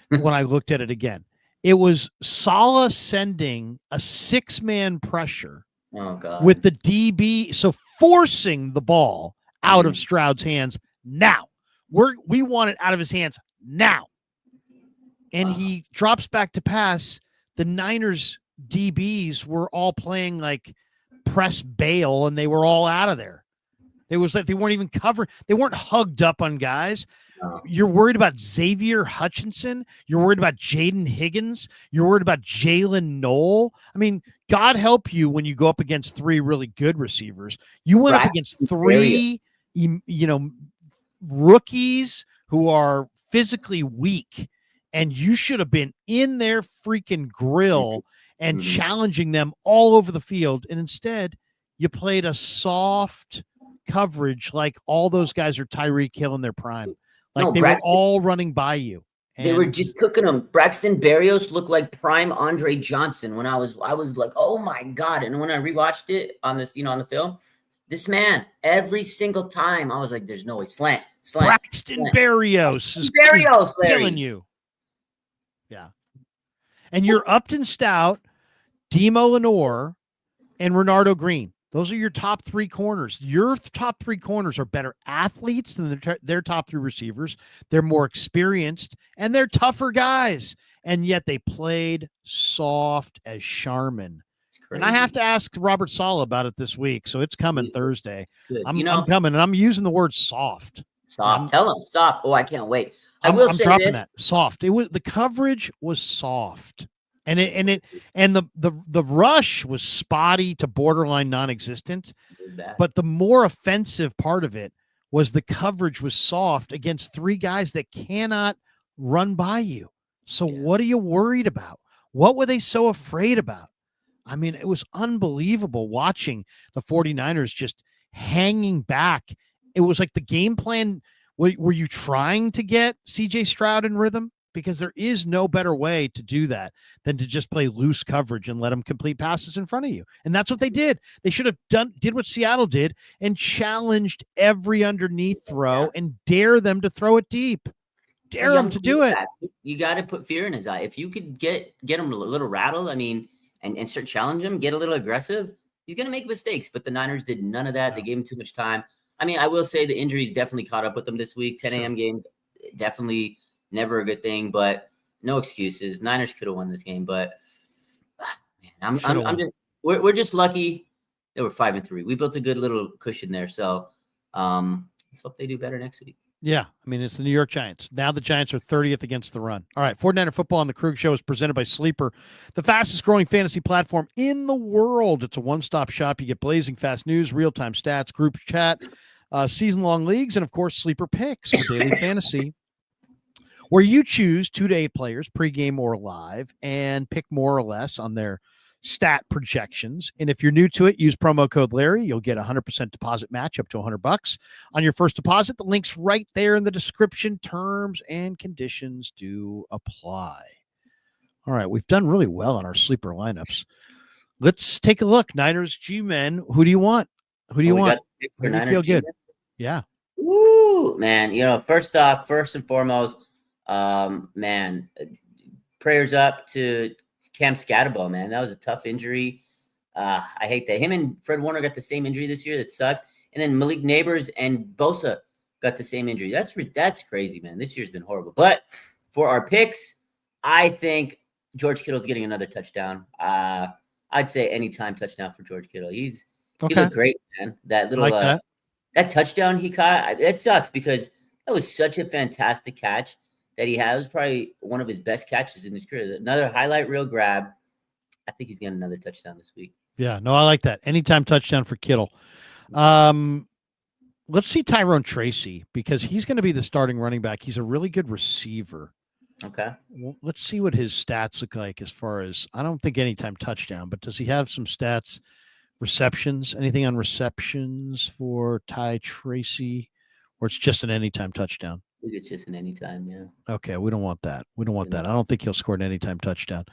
when I looked at it again. It was Saleh sending a 6-man pressure with the DB. So forcing the ball out of Stroud's hands now. We want it out of his hands now. And he drops back to pass. The Niners DBs were all playing like press bail, and they were all out of there. It was like they weren't even covered. They weren't hugged up on guys. You're worried about Xavier Hutchinson. You're worried about Jaden Higgins. You're worried about Jalen Noel. I mean, God help you when you go up against 3 really good receivers. You went up against 3, rookies who are physically weak, and you should have been in their freaking grill and challenging them all over the field. And instead, you played a soft coverage like all those guys are Tyreek Hill in their prime. Like they were all running by you. They were just cooking them. Braxton Berrios looked like prime Andre Johnson when I was like, oh my God. And when I rewatched it on this, on the film, this man, every single time I was like, there's no way. Slant. Braxton Berrios is killing you. Yeah. And you're Upton Stout, Demo Lenore, and Renardo Green. Those are your top 3 corners. Your top 3 corners are better athletes than their top 3 receivers. They're more experienced, and they're tougher guys. And yet they played soft as Charmin. And I have to ask Robert Saleh about it this week, so it's coming Thursday. I'm coming, and I'm using the word soft. Soft. Tell him soft. Oh, I can't wait. I'm dropping that. Soft. It was the coverage was soft. And the rush was spotty to borderline non-existent, but the more offensive part of it was the coverage was soft against 3 guys that cannot run by you. So what are you worried about? What were they so afraid about? I mean, it was unbelievable watching the 49ers just hanging back. It was like the game plan. Were you trying to get CJ Stroud in rhythm? Because there is no better way to do that than to just play loose coverage and let them complete passes in front of you. And that's what they did. They should have did what Seattle did and challenged every underneath throw and dare them to throw it deep. Dare them to do it. You got to put fear in his eye. If you could get him a little rattled, I mean, and start challenging him, get a little aggressive, He's going to make mistakes, but the Niners did none of that. They gave him too much time. I mean, I will say the injuries definitely caught up with them this week. 10 a.m. games, definitely never a good thing, but no excuses. Niners could have won this game, but man, we're just lucky they were 5-3. We built a good little cushion there. So let's hope they do better next week. Yeah, I mean, it's the New York Giants. Now the Giants are 30th against the run. All right, 49er Football on the Krug Show is presented by Sleeper, the fastest-growing fantasy platform in the world. It's a one-stop shop. You get blazing fast news, real-time stats, group chat, season-long leagues, and, of course, Sleeper Picks for daily fantasy, where you choose 2 to 8 players, pregame or live, and pick more or less on their stat projections. And if you're new to it, use promo code Larry. You'll get a 100% deposit match up to $100 on your first deposit. The link's right there in the description. Terms and conditions do apply. All right, we've done really well on our sleeper lineups. Let's take a look. Niners G-Men. Who do you want? Who do you want? Who do you feel good? Yeah. Woo, man. You know, first and foremost, man, prayers up to Cam Scatterbo, man. That was a tough injury. I hate that. Him and Fred Warner got the same injury this year. That sucks. And then Malik Neighbors and Bosa got the same injury. That's crazy, man. This year's been horrible. But for our picks, I think George Kittle's getting another touchdown. I'd say anytime touchdown for George Kittle. He looked great, man. That little that touchdown he caught, it sucks because that was such a fantastic catch that he had. It was probably one of his best catches in his career. Another highlight reel grab. I think he's getting another touchdown this week. Yeah, no, I like that. Anytime touchdown for Kittle. Let's see Tyrone Tracy because he's going to be the starting running back. He's a really good receiver. Okay. Well, let's see what his stats look like as far as, I don't think anytime touchdown, but does he have some stats, receptions, anything on receptions for Ty Tracy, or it's just an anytime touchdown? I think it's just an anytime, yeah. Okay, we don't want that. We don't want that. I don't think he'll score an anytime touchdown.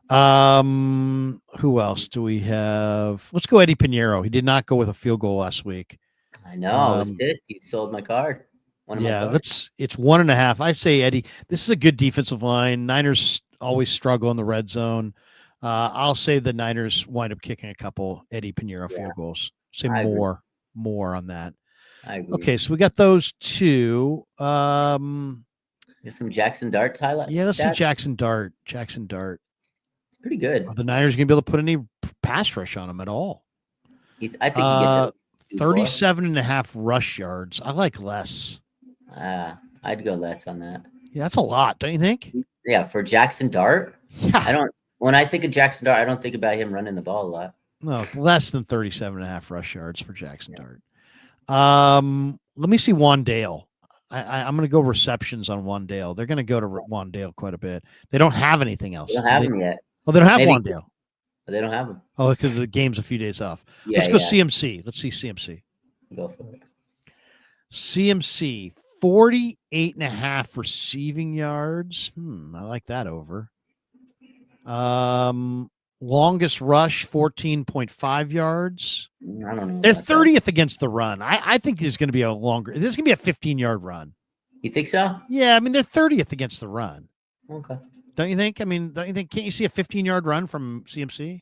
Who else do we have? Let's go Eddie Pinheiro. He did not go with a field goal last week. I know. I was pissed. He sold my card. It's 1.5. I say Eddie. This is a good defensive line. Niners always struggle in the red zone. I'll say the Niners wind up kicking a couple Eddie Pinheiro field goals. Say more on that. I agree. Okay, so we got those two. Get some Jackson Dart highlights. Yeah, let's see Jackson Dart. Jackson Dart. It's pretty good. Are the Niners going to be able to put any pass rush on him at all? I think he gets 37.5 rush yards. I like less. I'd go less on that. Yeah, that's a lot, don't you think? Yeah, for Jackson Dart. Yeah. When I think of Jackson Dart, I don't think about him running the ball a lot. No, less than 37.5 rush yards for Jackson Dart. Let me see Wandale. I'm going to go receptions on Wandale. They're going to go to Wandale quite a bit. They don't have anything else. They don't have him yet. Oh, they don't have Wandale. They don't have him. Oh, because the game's a few days off. Yeah, Let's go CMC. Let's see CMC. Go for it. CMC, 48.5 receiving yards. I like that over. Longest rush, 14.5 yards. I don't know. They're 30th against the run. I think there's going to be a longer. This is going to be a 15-yard run. You think so? Yeah, I mean, they're 30th against the run. Okay. Don't you think? I mean, don't you think? Can't you see a 15-yard run from CMC?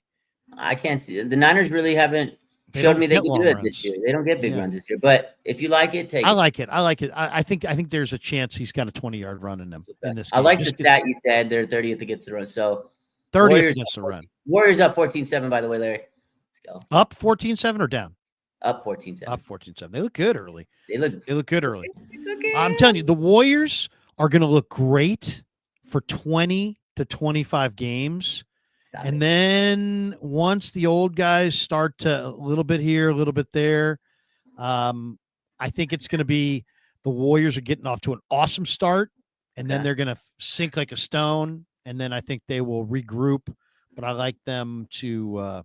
I can't see it. The Niners really haven't showed me they can do it this year. They don't get big runs this year. But if you like it, take it. I like it. I think there's a chance he's got a 20-yard run in him in this game. I like the stat you said. They're 30th against the run. So 30th Warriors against the run. Warriors up 14-7, by the way, Larry. Let's go. Up 14-7 or down? Up 14-7. Up 14-7. They look good early. They look good early. I'm telling you, the Warriors are going to look great for 20 to 25 games. Then once the old guys start to a little bit here, a little bit there, I think it's going to be the Warriors are getting off to an awesome start, and then they're going to sink like a stone, and then I think they will regroup. But I like them to.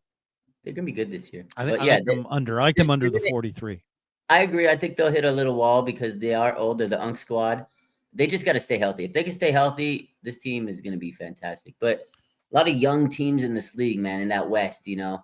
They're going to be good this year. I like them under. I like them under the 43. I agree. I think they'll hit a little wall because they are older. The Unk squad. They just got to stay healthy. If they can stay healthy, this team is going to be fantastic. But a lot of young teams in this league, man, in that West, you know.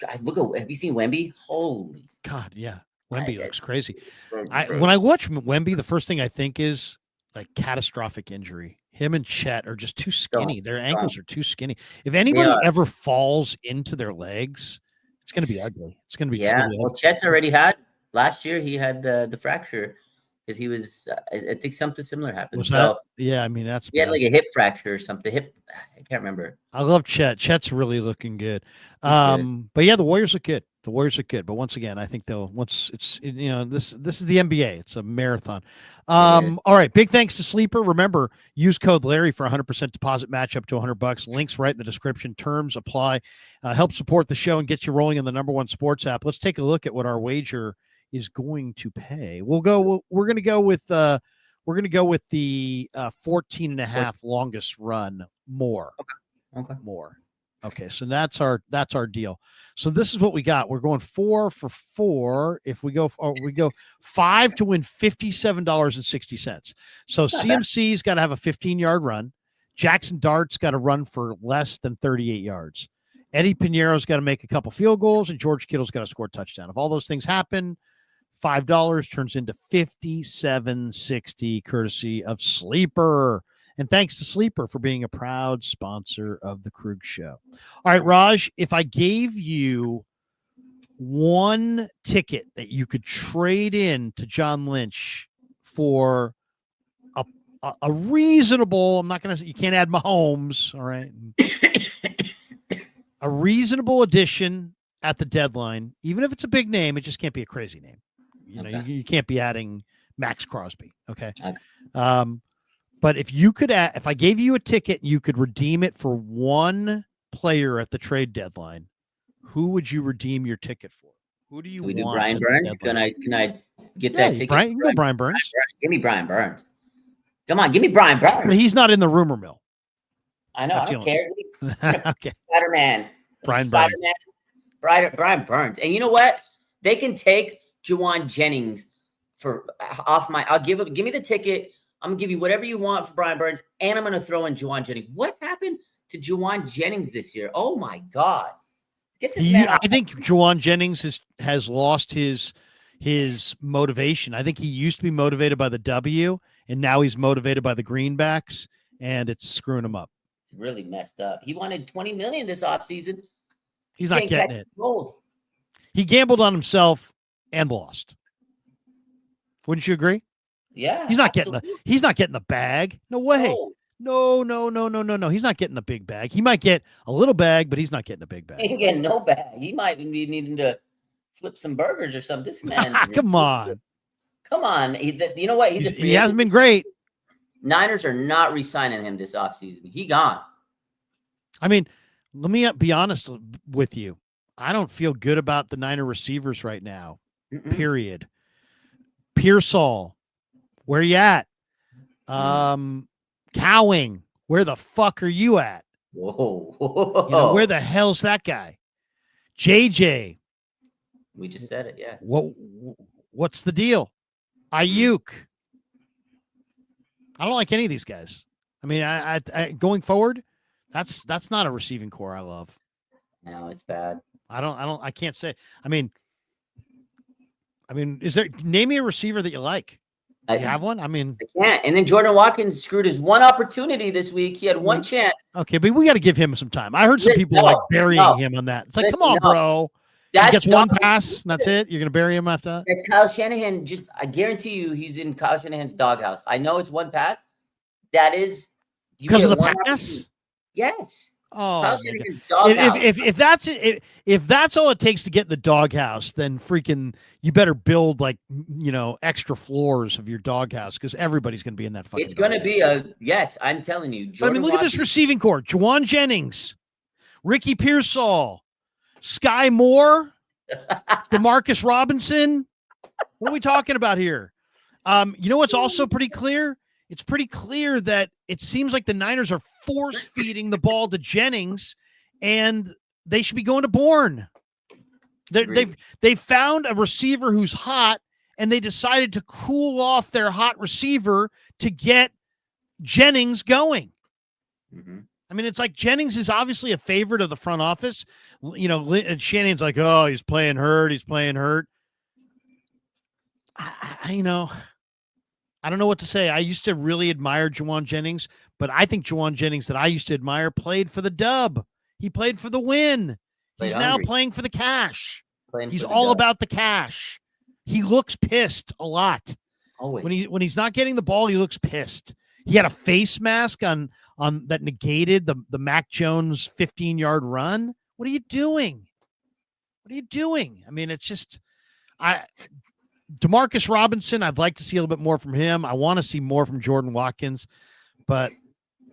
Have you seen Wemby? Holy God, yeah. Wemby looks crazy. When I watch Wemby, the first thing I think is like catastrophic injury. Him and Chet are just too skinny. Their ankles are too skinny. If anybody ever falls into their legs, It's going to be ugly. It's going to be Yeah. really Well, ugly. Chet's already had last year. He had the fracture because he was. I think something similar happened. Was so that? Yeah, I mean that's he had bad. like a hip fracture or something. I can't remember. I love Chet. Chet's really looking good. Good. But yeah, the Warriors look good. The Warriors look good. But once again, I think they'll once it's this is the NBA. It's a marathon. All right. Big thanks to Sleeper. Remember, use code Larry for 100% deposit match up to $100. Links right in the description. Terms apply. Help support the show and get you rolling in the #1 sports app. Let's take a look at what our wager is going to pay. We're going to go with the 14.5 longest run more. Okay. More. Okay, so that's our deal. So this is what we got. We're going 4 for 4. If we go 5 to win $57.60. So CMC's got to have a 15-yard run. Jackson Dart's got to run for less than 38 yards. Eddie Piñeiro's got to make a couple field goals, and George Kittle's got to score a touchdown. If all those things happen, $5 turns into $57.60, courtesy of Sleeper. And thanks to Sleeper for being a proud sponsor of the Krug Show. All right, Raj, if I gave you one ticket that you could trade in to John Lynch for a reasonable, I'm not going to say, you can't add Mahomes, all right? A reasonable addition at the deadline, even if it's a big name, it just can't be a crazy name. You can't be adding Max Crosby, okay? But if you could add, if I gave you a ticket, you could redeem it for one player at the trade deadline. Who would you redeem your ticket for? Who do you want? We do Brian Burns? Can I get that ticket? You can go Brian Burns. Give me Brian Burns. Come on, give me Brian Burns. But he's not in the rumor mill. I know. That's I don't care. Okay. Spider-Man. Brian Burns. Brian Burns. And you know what? They can take Juwan Jennings give me the ticket. I'm going to give you whatever you want for Brian Burns, and I'm going to throw in Juwan Jennings. What happened to Juwan Jennings this year? Oh, my God. Let's get this man off. I think Juwan Jennings has lost his motivation. I think he used to be motivated by the W, and now he's motivated by the greenbacks, and it's screwing him up. It's really messed up. He wanted $20 million this offseason. He's not getting it. He gambled on himself and lost. Wouldn't you agree? Yeah, he's not getting the bag. No way. No. He's not getting the big bag. He might get a little bag, but he's not getting a big bag. He ain't getting no bag. He might be needing to flip some burgers or something. This man. Come on. You know what? He hasn't been great. Niners are not re-signing him this offseason. He gone. I mean, let me be honest with you. I don't feel good about the Niner receivers right now. Period. Pearsall. Where you at? Cowing. Where the fuck are you at? Whoa. Where the hell's that guy? JJ. We just said it, yeah. What's the deal? Ayuk. I don't like any of these guys. I mean, I going forward, that's not a receiving core I love. No, it's bad. I can't say. I mean, name me a receiver that you like. You have one? I mean, I can't. And then Jordan Watkins screwed his one opportunity this week. He had one chance. Okay, but we got to give him some time. I heard some people burying him on that. It's like, come on, bro. He gets one pass, and that's it. You're going to bury him after that? That's Kyle Shanahan. I guarantee you he's in Kyle Shanahan's doghouse. I know it's one pass. That is. Because of the pass? Yes. Oh, if that's all it takes to get in the doghouse, then freaking you better build extra floors of your doghouse because everybody's going to be in that fucking. It's going to be yes. I'm telling you. Look at this receiving core: Juwan Jennings, Ricky Pearsall, Sky Moore, DeMarcus Robinson. What are we talking about here? You know what's also pretty clear? It's pretty clear that it seems like the Niners are force feeding the ball to Jennings, and they should be going to Bourne. They've found a receiver who's hot, and they decided to cool off their hot receiver to get Jennings going. Mm-hmm. I mean, it's like Jennings is obviously a favorite of the front office. And Shannon's like, oh, he's playing hurt. I don't know what to say. I used to really admire Juwan Jennings, but I think Juwan Jennings that I used to admire played for the dub. He played for the win. He's Played now hungry. playing for the cash. Playing He's for the all dub. about the cash. He looks pissed a lot. Always. When he's not getting the ball, he looks pissed. He had a face mask on that negated the Mac Jones 15-yard run. What are you doing? What are you doing? I mean, it's just Demarcus Robinson, I'd like to see a little bit more from him. I want to see more from Jordan Watkins, but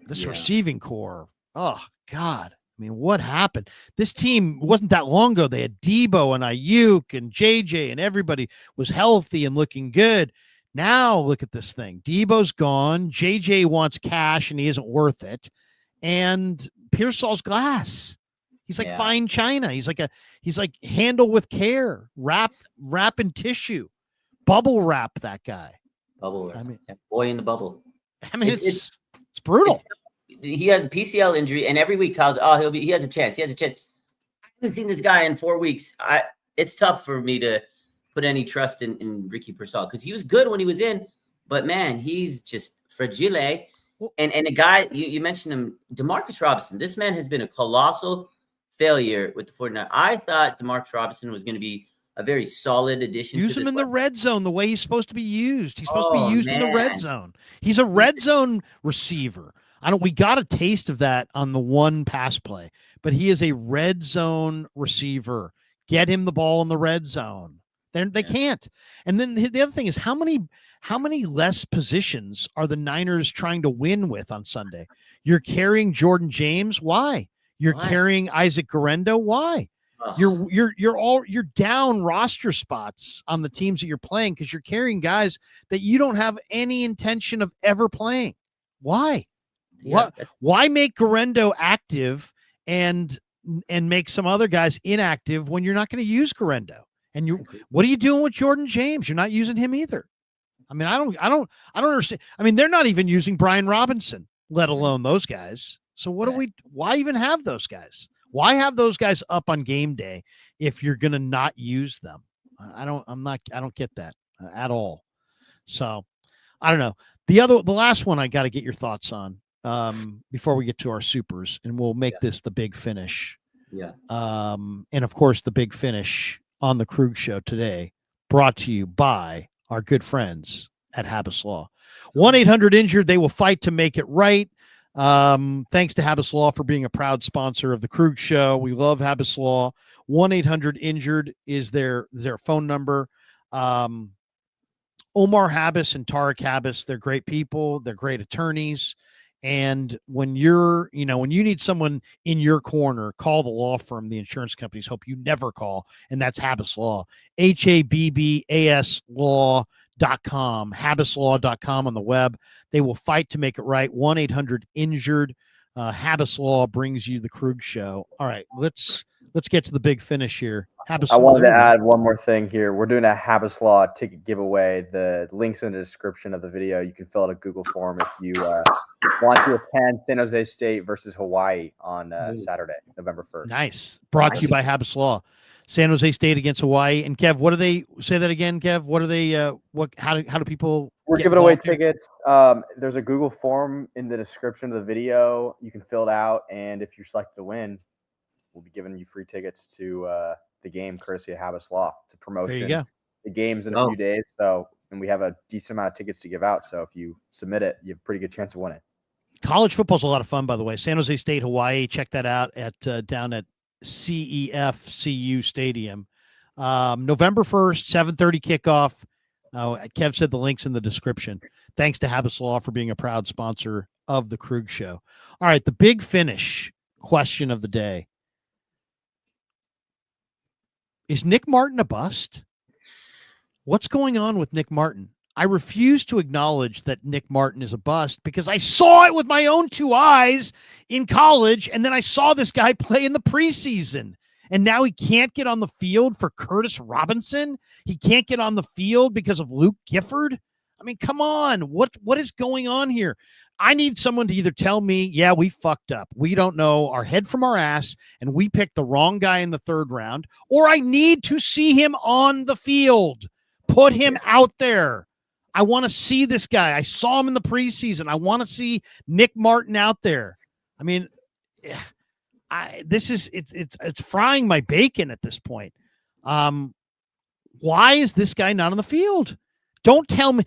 this receiving core, oh God. I mean, what happened? This team wasn't that long ago. They had Debo and Ayuk and JJ, and everybody was healthy and looking good. Now look at this thing. Debo's gone. JJ wants cash and he isn't worth it. And Pearsall's glass. He's like fine china. He's like handle with care. Wrap in tissue. Bubble wrap that guy. Bubble wrap. I mean, boy in the bubble. I mean, it's brutal. He had the PCL injury, and every week he has a chance. He has a chance. I haven't seen this guy in 4 weeks. It's tough for me to put any trust in Ricky Pearsall because he was good when he was in, but man, he's just fragile. And a guy you mentioned him, Demarcus Robinson. This man has been a colossal failure with the 49ers. I thought Demarcus Robinson was going to be a very solid addition. Use him in the red zone the way he's supposed to be used. He's supposed to be used in the red zone. He's a red zone receiver. We got a taste of that on the one pass play, but he is a red zone receiver. Get him the ball in the red zone. They can't. And then the other thing is how many less positions are the Niners trying to win with on Sunday? You're carrying Jordan James. Why? You're carrying Isaac Guerrero. Why? You're down roster spots on the teams that you're playing because you're carrying guys that you don't have any intention of ever playing. Why? Why make Guerrero active and make some other guys inactive when you're not going to use Guerrero? And what are you doing with Jordan James? You're not using him either. I mean, I don't understand. I mean, they're not even using Brian Robinson, let alone those guys. So why even have those guys? Why have those guys up on game day if you're going to not use them? I don't get that at all. So I don't know. The last one I got to get your thoughts on before we get to our supers, and we'll make this the big finish. Yeah. And of course, the big finish on the Krug Show today, brought to you by our good friends at Habbas Law. 1-800-INJURED. They will fight to make it right. Thanks to Habbas Law for being a proud sponsor of the Krug Show. We love Habbas Law. 1-800-INJURED is their phone number. Omar Habbas and Tarek Habbas, they're great people. They're great attorneys. And when you need someone in your corner, call the law firm the insurance companies hope you never call, and that's Habbas Law. HABBAS law.com, habbaslaw.com on the web. They will fight to make it right. 1-800-INJURED. Habbas Law brings you the Krug Show. All right, let's get to the big finish here. Habbas I Law, wanted to add one more thing here. We're doing a Habbas Law ticket giveaway. The link's in the description of the video. You can fill out a Google form if you want to attend San Jose State versus Hawaii on Saturday, November 1st. Nice. Brought to you by Habbas Law. San Jose State against Hawaii. And Kev, what do they say that again, Kev? What are they how do people We're giving away tickets. There's a Google form in the description of the video. You can fill it out, and if you're selected to win, we'll be giving you free tickets to the game courtesy of Habbas Law. It's a promotion. There you go. The game's in a few days, and we have a decent amount of tickets to give out. So if you submit it, you have a pretty good chance of winning. College football's a lot of fun, by the way. San Jose State, Hawaii. Check that out at down at CEFCU Stadium. November 1st, 7:30 kickoff. Kev said the link's in the description. Thanks to Habbas Law for being a proud sponsor of the Krug Show. All right, the big finish question of the day. Is Nick Martin a bust? What's going on with Nick Martin? I refuse to acknowledge that Nick Martin is a bust because I saw it with my own two eyes in college, and then I saw this guy play in the preseason, and now he can't get on the field for Curtis Robinson. He can't get on the field because of Luke Gifford. I mean, come on. What is going on here? I need someone to either tell me, yeah, we fucked up. We don't know our head from our ass, and we picked the wrong guy in the third round, or I need to see him on the field. Put him out there. I want to see this guy. I saw him in the preseason. I want to see Nick Martin out there. I mean, it's frying my bacon at this point. Why is this guy not on the field? Don't tell me,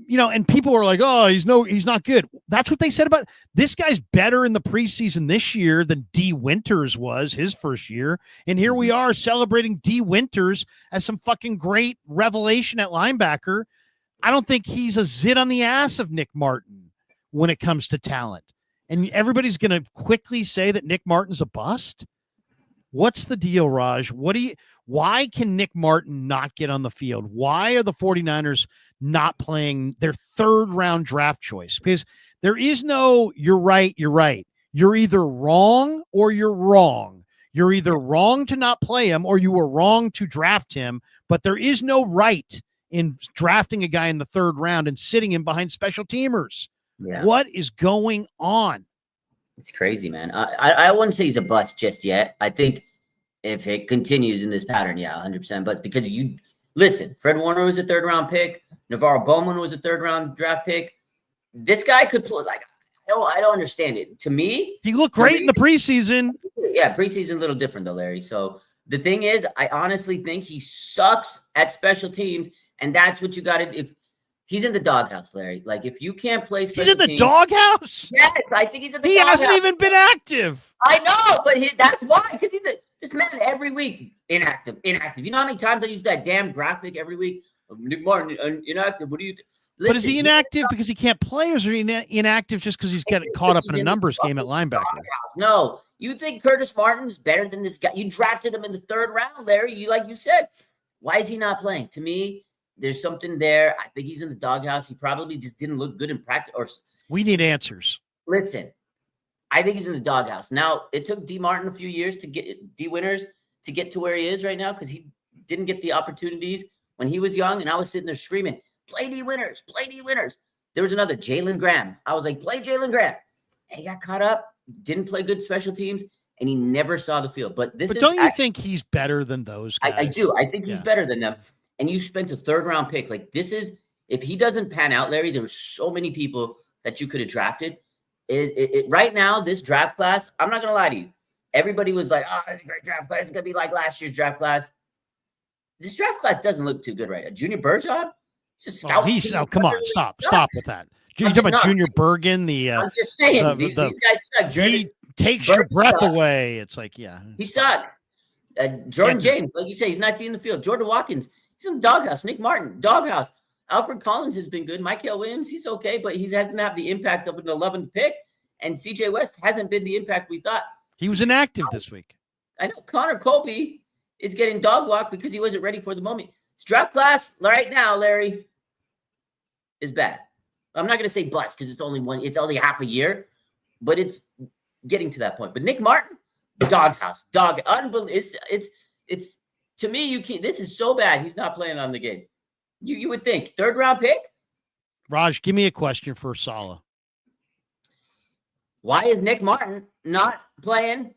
and people are like, oh, he's not good. That's what they said about this guy's better in the preseason this year than D Winters was his first year. And here we are celebrating D Winters as some fucking great revelation at linebacker. I don't think he's a zit on the ass of Nick Martin when it comes to talent. And everybody's going to quickly say that Nick Martin's a bust. What's the deal, Raj? Why can Nick Martin not get on the field? Why are the 49ers not playing their third round draft choice? Because there is no, you're right. You're either wrong or you're wrong. You're either wrong to not play him or you were wrong to draft him, but there is no right in drafting a guy in the third round and sitting him behind special teamers. Yeah. What is going on? It's crazy, man. I wouldn't say he's a bust just yet. I think if it continues in this pattern, 100%. But because listen, Fred Warner was a third round pick. Navarro Bowman was a third round draft pick. This guy could play. Like, I don't understand it. To me, he looked great in the preseason. Yeah, preseason's a little different though, Larry. So the thing is, I honestly think he sucks at special teams, and that's what you got to. If he's in the doghouse, Larry. Like, if you can't play special teams. He's in the doghouse? Yes, I think he's in the doghouse. He hasn't even been active. I know, but that's why. Because this man every week inactive. You know how many times I use that damn graphic every week? Nick Martin, inactive. What do you But is he inactive because he can't play, or is he inactive just because he's getting caught up in a numbers game at linebacker? No. You think Curtis Martin's better than this guy? You drafted him in the third round, Larry. Like you said. Why is he not playing? To me, there's something there. I think he's in the doghouse. He probably just didn't look good in practice. Or we need answers. Listen, I think he's in the doghouse. Now, it took D Martin a few years to get D Winters to get to where he is right now because he didn't get the opportunities when he was young, and I was sitting there screaming, play D Winters, play D Winters. There was another, Jalen Graham. I was like, play Jalen Graham. And he got caught up, didn't play good special teams, and he never saw the field. But don't you think he's better than those guys? I do. I think he's better than them. And you spent a third-round pick. Like, this is – if he doesn't pan out, Larry, there were so many people that you could have drafted. Right now, this draft class, I'm not going to lie to you. Everybody was like, oh, it's a great draft class. It's going to be like last year's draft class. This draft class doesn't look too good right now. Junior Bergeron? Come on, stop with that. You're talking about Junior Bergen, I'm just saying, these guys suck. He takes your breath away. It's like, he sucks. Jordan James, like you say, he's not seeing the field. Jordan Watkins, he's in the doghouse. Nick Martin, doghouse. Alfred Collins has been good. Michael Williams, he's okay, but he hasn't had the impact of an 11th pick. And CJ West hasn't been the impact we thought. He was inactive this week. I know Connor Colby is getting dog walked because he wasn't ready for the moment. This draft class right now, Larry, is bad. I'm not going to say bust because it's only half a year, but it's getting to that point. But Nick Martin, doghouse, unbelievable. It's to me, you can't. This is so bad. He's not playing on the game. You would think third round pick. Raj, give me a question for Saleh. Why is Nick Martin not playing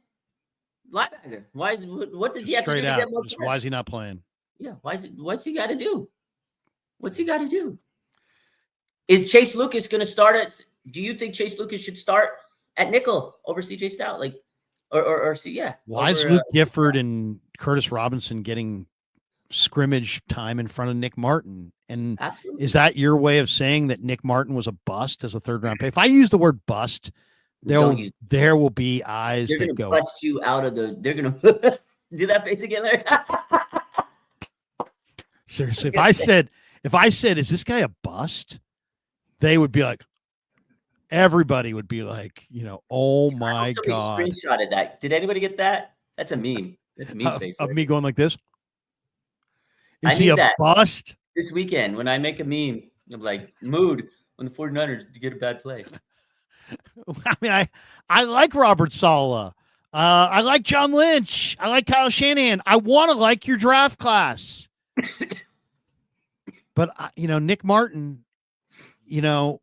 linebacker? What does he have to do? Straight out. Why is he not playing? Yeah. What's he got to do? What's he got to do? Is Chase Lucas going to start do you think Chase Lucas should start at nickel over CJ Stout? Why is Luke Gifford and Curtis Robinson getting scrimmage time in front of Nick Martin? And absolutely. Is that your way of saying that Nick Martin was a bust as a third round pick? If I use the word bust, there will be eyes that go. Bust you out of they're going to do that face again, Larry. Seriously, if I said, is this guy a bust? They would be like, everybody would be like, oh my God. Screenshotted that. Did anybody get that? That's a meme. That's a meme face. Of me going like this? Is he a bust? This weekend, when I make a meme, I'm like, mood when the 49ers get a bad play. I mean, I like Robert Saleh. I like John Lynch. I like Kyle Shanahan. I want to like your draft class. But, Nick Martin, and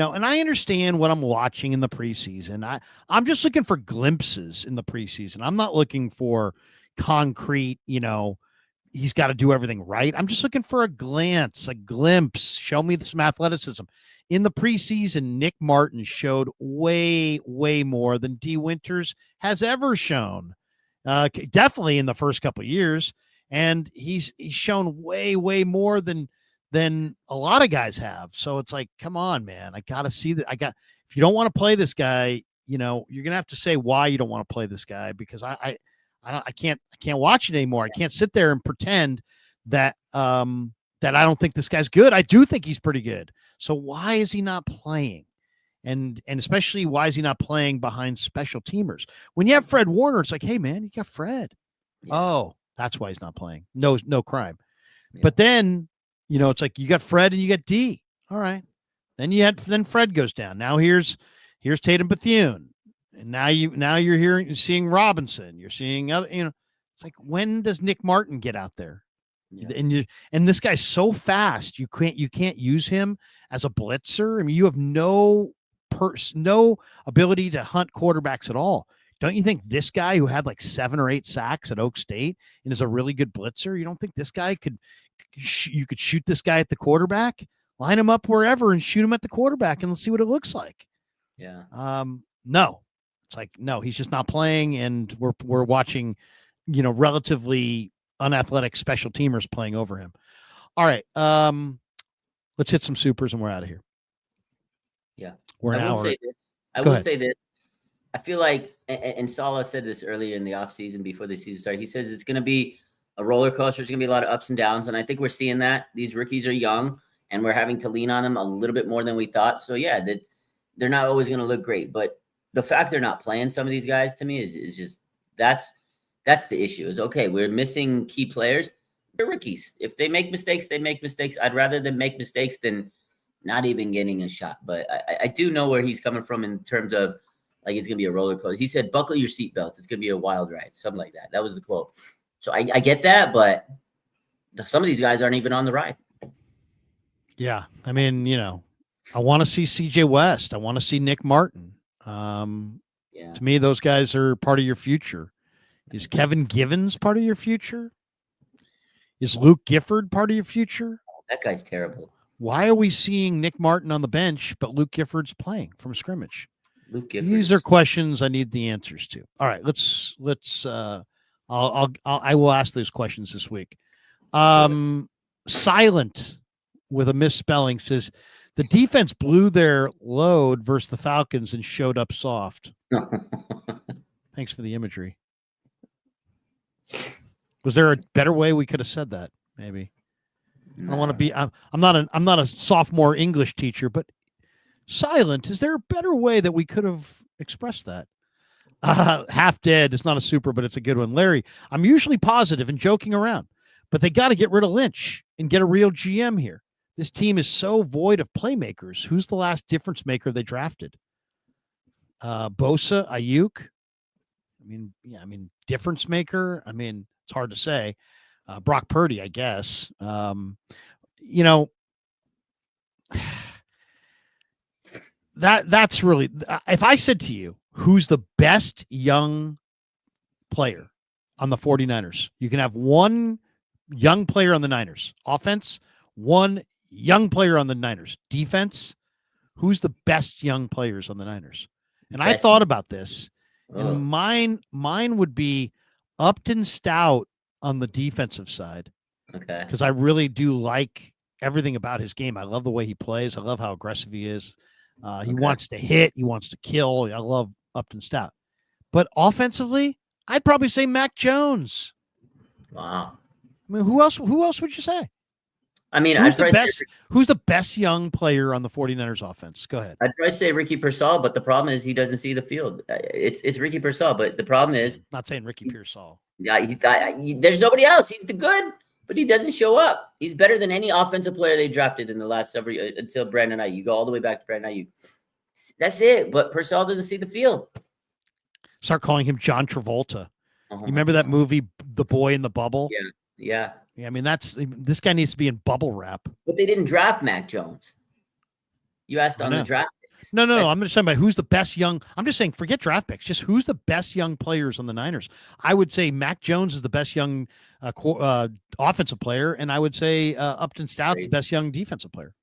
I understand what I'm watching in the preseason. I'm just looking for glimpses in the preseason. I'm not looking for concrete, he's got to do everything right. I'm just looking for a glance, a glimpse. Show me some athleticism. In the preseason, Nick Martin showed way, way more than D. Winters has ever shown. Definitely in the first couple of years, and he's shown way, way more than a lot of guys have. So it's like, come on, man, I got to see that. If you don't want to play this guy, you're gonna have to say why you don't want to play this guy, because I can't watch it anymore. I can't sit there and pretend that I don't think this guy's good. I do think he's pretty good. So why is he not playing? And especially, why is he not playing behind special teamers? When you have Fred Warner, it's like, hey man, you got Fred. Yeah. Oh, that's why he's not playing. No crime. Yeah. But then, it's like you got Fred and you got D. All right. Then Fred goes down. Now here's Tatum Bethune. And now you're seeing Robinson. You're seeing other, it's like, when does Nick Martin get out there? Yeah. And this guy's so fast, you can't use him as a blitzer. I mean, you have no ability to hunt quarterbacks at all. Don't you think this guy, who had like 7 or 8 sacks at Oak State and is a really good blitzer, you don't think this guy you could shoot this guy at the quarterback, line him up wherever and shoot him at the quarterback, and let's see what it looks like? Yeah. No, it's like, no, he's just not playing, and we're watching, relatively unathletic special teamers playing over him. All right. Let's hit some supers and we're out of here. Yeah. We're an hour. I will say this. I feel like, and Salah said this earlier in the offseason before the season started, he says it's going to be a roller coaster. There's going to be a lot of ups and downs. And I think we're seeing that. These rookies are young and we're having to lean on them a little bit more than we thought. So yeah, they're not always going to look great, but the fact they're not playing some of these guys, to me, is just, that's the issue. Is okay, we're missing key players. They're rookies. If they make mistakes, they make mistakes. I'd rather them make mistakes than not even getting a shot. But I do know where he's coming from in terms of, like, it's going to be a roller coaster. He said, buckle your seatbelts. It's going to be a wild ride, something like that. That was the quote. So I get that, but some of these guys aren't even on the ride. Yeah. I mean, I want to see CJ West. I want to see Nick Martin. To me, those guys are part of your future. Is Kevin Givens part of your future? Is Luke Gifford part of your future? That guy's terrible. Why are we seeing Nick Martin on the bench, but Luke Gifford's playing from scrimmage? These are questions I need the answers to. All right, let's. I will ask those questions this week. Silent with a misspelling says the defense blew their load versus the Falcons and showed up soft. Thanks for the imagery. Was there a better way we could have said that? Maybe. I don't want to be. I'm not a sophomore English teacher, but silent. Is there a better way that we could have expressed that? Half dead. It's not a super, but it's a good one. Larry, I'm usually positive and joking around, but they got to get rid of Lynch and get a real GM here. This team is so void of playmakers. Who's the last difference maker they drafted? Bosa, Ayuk. I mean, difference maker. I mean, it's hard to say. Brock Purdy, I guess. That's really, if I said to you, who's the best young player on the 49ers? You can have one young player on the Niners offense, one young player on the Niners defense. Who's the best young players on the Niners? And I thought about this, and mine would be Upton Stout on the defensive side. Okay. Because I really do like everything about his game. I love the way he plays. I love how aggressive he is. He wants to hit. He wants to kill. I love Upton Stout. But offensively, I'd probably say Mac Jones. Wow. I mean, who else would you say? I mean, who's the best young player on the 49ers offense? Go ahead. I'd probably say Ricky Pearsall, but the problem is he doesn't see the field. It's Ricky Pearsall, but the problem is... I'm not saying Ricky Pearsall. Yeah, there's nobody else. He's the good, but he doesn't show up. He's better than any offensive player they drafted in the last several years until Brandon Ayuk. You go all the way back to Brandon Ayuk. That's it, but Pearsall doesn't see the field. Start calling him John Travolta. You remember that movie, The Boy in the Bubble? Yeah. I mean, this guy needs to be in bubble wrap. But they didn't draft Mac Jones. You asked on the draft. No. I'm just talking about who's the best young. I'm just saying, forget draft picks. Just who's the best young players on the Niners. I would say Mac Jones is the best young offensive player, and I would say Upton Stout's the best young defensive player.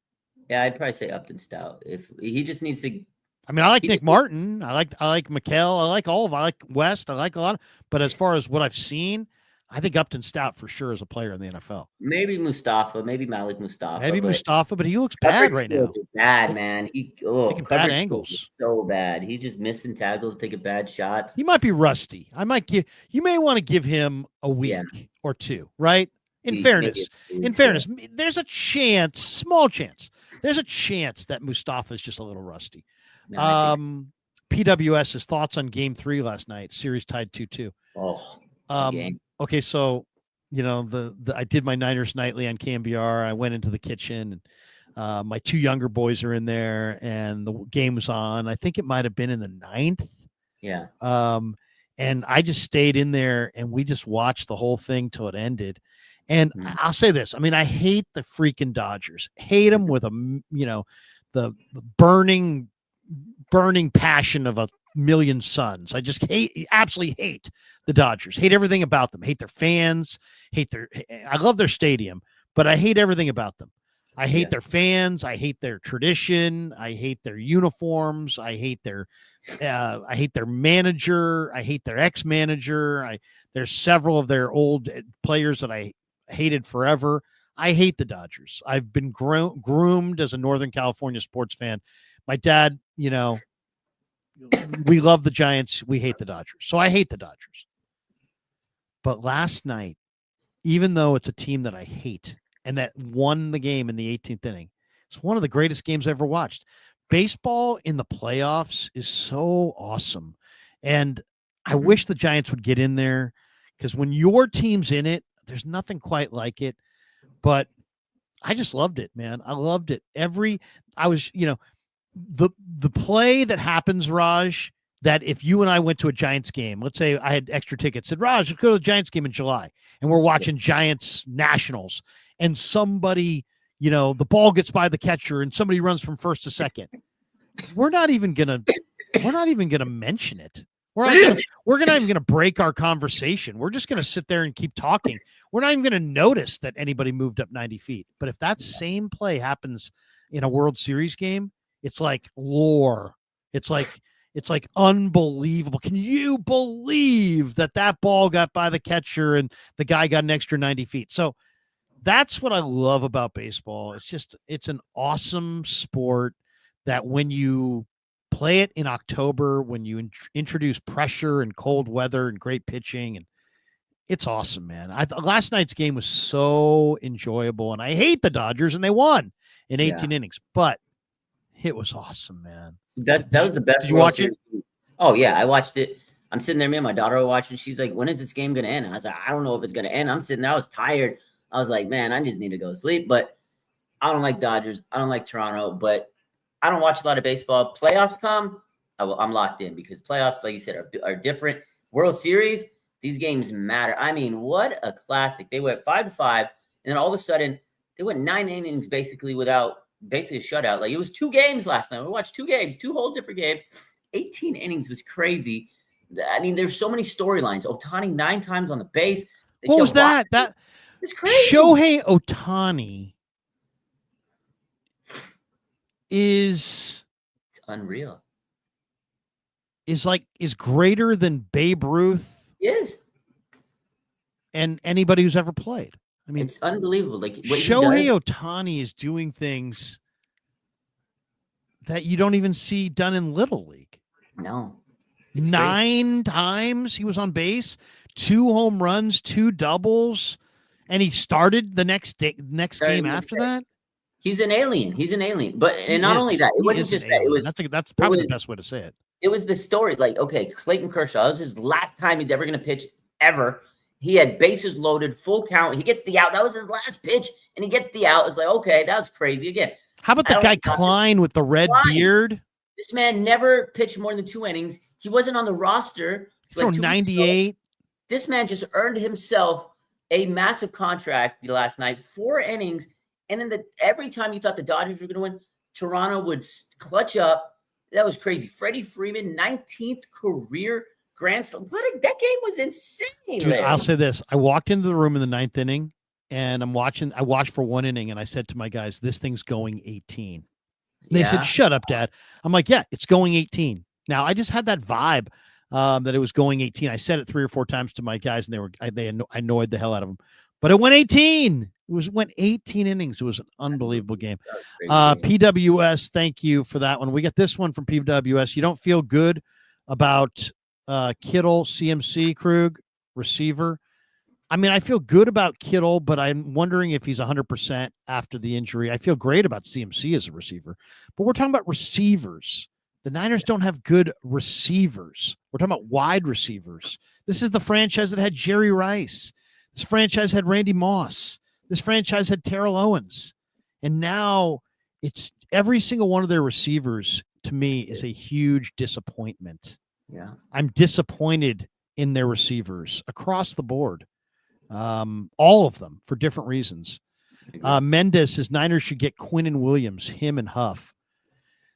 Yeah, I'd probably say Upton Stout. If he just needs to. I mean, I like Nick Martin. I like McHale. I like all of them. I like West. I like a lot. But as far as what I've seen, I think Upton Stout for sure is a player in the NFL. Maybe Mustafa. Maybe Malik Mustafa. Maybe Mustafa, but he looks bad right now. Bad, man. Taking bad angles. So bad. He's just missing tackles, taking bad shots. He might be rusty. You may want to give him a week or two, right? In fairness, there's a chance, small chance. There's a chance that Mustafa is just a little rusty. PWS's thoughts on game 3 last night, series tied 2-2. Okay, so I did my Niners Nightly on KMBR. I went into the kitchen, and my 2 younger boys are in there, and the game was on. I think it might have been in the 9th. Yeah. And I just stayed in there, and we just watched the whole thing till it ended. And I'll say this: I mean, I hate the freaking Dodgers. Hate them with the burning passion of a million suns. I just absolutely hate the Dodgers. Hate everything about them. Hate their fans. I love their stadium, but I hate everything about them. I hate their fans. I hate their tradition. I hate their uniforms. I hate their manager. I hate their ex-manager. There's several of their old players that I hated forever. I hate the Dodgers. I've been groomed as a Northern California sports fan. My dad, we love the Giants. We hate the Dodgers. So I hate the Dodgers. But last night, even though it's a team that I hate and that won the game in the 18th inning, it's one of the greatest games I ever watched. Baseball in the playoffs is so awesome. And I wish the Giants would get in there, because when your team's in it, there's nothing quite like it. But I just loved it, man. I loved it. The play that happens, Raj, that if you and I went to a Giants game, let's say I had extra tickets, said, Raj, let's go to the Giants game in July, and we're watching Giants Nationals, and somebody, the ball gets by the catcher and somebody runs from first to second. We're not even gonna mention it. We're not even gonna break our conversation. We're just gonna sit there and keep talking. We're not even gonna notice that anybody moved up 90 feet. But if that same play happens in a World Series game, it's like lore. It's like unbelievable. Can you believe that ball got by the catcher and the guy got an extra 90 feet? So that's what I love about baseball. It's an awesome sport that when you play it in October, when you introduce pressure and cold weather and great pitching, and it's awesome, man. Last night's game was so enjoyable, and I hate the Dodgers, and they won in 18 innings, but it was awesome, man. That was the best. Did you watch it? Oh yeah, I watched it. I'm sitting there, me and my daughter were watching. She's like, "When is this game gonna end?" I was like, "I don't know if it's gonna end." I'm sitting there, I was tired. I was like, "Man, I just need to go to sleep." But I don't like Dodgers. I don't like Toronto. But I don't watch a lot of baseball. Playoffs come, I'm locked in, because playoffs, like you said, are different. World Series, these games matter. I mean, what a classic! They went 5-5, and then all of a sudden they went 9 innings basically without. Basically a shutout. Like, it was 2 games last night. We watched 2 games, 2 whole different games. 18 innings was crazy. I mean, there's so many storylines. Ohtani 9 times on the base. What was that? It's crazy. Shohei Ohtani is unreal. Is greater than Babe Ruth. Yes. And anybody who's ever played. I mean, it's unbelievable. Like, what Shohei Ohtani is doing things that you don't even see done in Little League. No. 9 times he was on base, 2 home runs, 2 doubles, and he started the next game after that. He's an alien. But not only that, it wasn't just that. It was that's probably the best way to say it. It was the story. Like, okay, Clayton Kershaw, that was his last time he's ever going to pitch ever. He had bases loaded, full count. He gets the out. That was his last pitch, and he gets the out. It's like, okay, that was crazy. Again, how about the guy Klein with the red beard? This man never pitched more than 2 innings. He wasn't on the roster. Like 98. This man just earned himself a massive contract last night, 4 innings. And then every time you thought the Dodgers were going to win, Toronto would clutch up, That was crazy. Freddie Freeman, 19th career grand slam. That game was insane. Dude, I'll say this. I walked into the room in the 9th inning, and I watched for 1 inning, and I said to my guys, this thing's going 18. And they said, shut up, Dad. I'm like, yeah, it's going 18. Now, I just had that vibe that it was going 18. I said it 3 or 4 times to my guys, and I annoyed the hell out of them. But it went 18. Went 18 innings. It was an unbelievable game. PWS, thank you for that one. We got this one from PWS. You don't feel good about Kittle, CMC, Krug, receiver? I mean, I feel good about Kittle, but I'm wondering if he's 100% after the injury. I feel great about CMC as a receiver, but we're talking about receivers. The Niners don't have good receivers. We're talking about wide receivers. This is the franchise that had Jerry Rice. This franchise had Randy Moss. This franchise had Terrell Owens. And now it's every single one of their receivers, to me, is a huge disappointment. Yeah. I'm disappointed in their receivers across the board. All of them for different reasons. Mendes says Niners should get Quinn and Williams, him and Huff.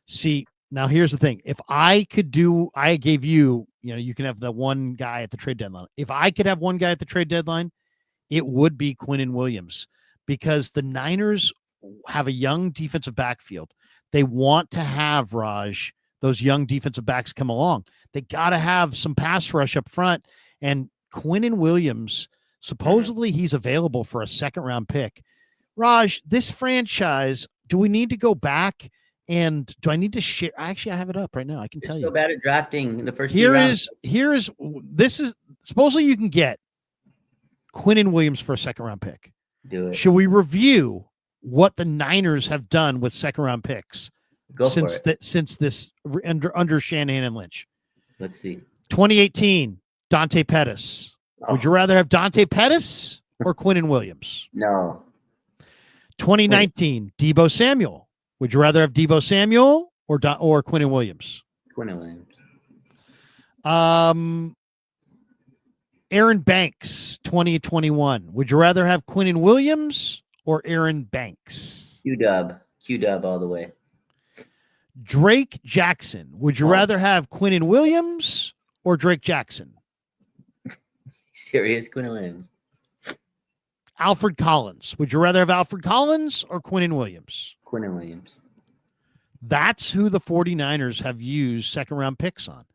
See, now here's the thing. If I could I gave you can have the one guy at the trade deadline. If I could have one guy at the trade deadline, it would be Quinn and Williams, because the Niners have a young defensive backfield. They want to have, Raj, those young defensive backs come along. They got to have some pass rush up front. And Quinn and Williams, supposedly he's available for a 2nd-round pick. Raj, this franchise, do we need to go back and do I need to share? Actually, I have it up right now. I can tell you. So bad at drafting in the first 2 rounds. This is supposedly you can get Quinn and Williams for a 2nd-round pick. Do it. Should we review what the Niners have done with 2nd-round picks since this under Shanahan and Lynch? Let's see. 2018, Dante Pettis. Would you rather have Dante Pettis or Quinn and Williams? No. 2019, Deebo Samuel. Would you rather have Deebo Samuel or Quinn and Williams? Quinn and Williams. Aaron Banks, 2021. Would you rather have Quinn and Williams or Aaron Banks? Q-Dub all the way. Drake Jackson. Would you rather have Quinn and Williams or Drake Jackson? Serious, Quinn and Williams. Alfred Collins. Would you rather have Alfred Collins or Quinn and Williams? Quinn and Williams. That's who the 49ers have used 2nd-round picks on.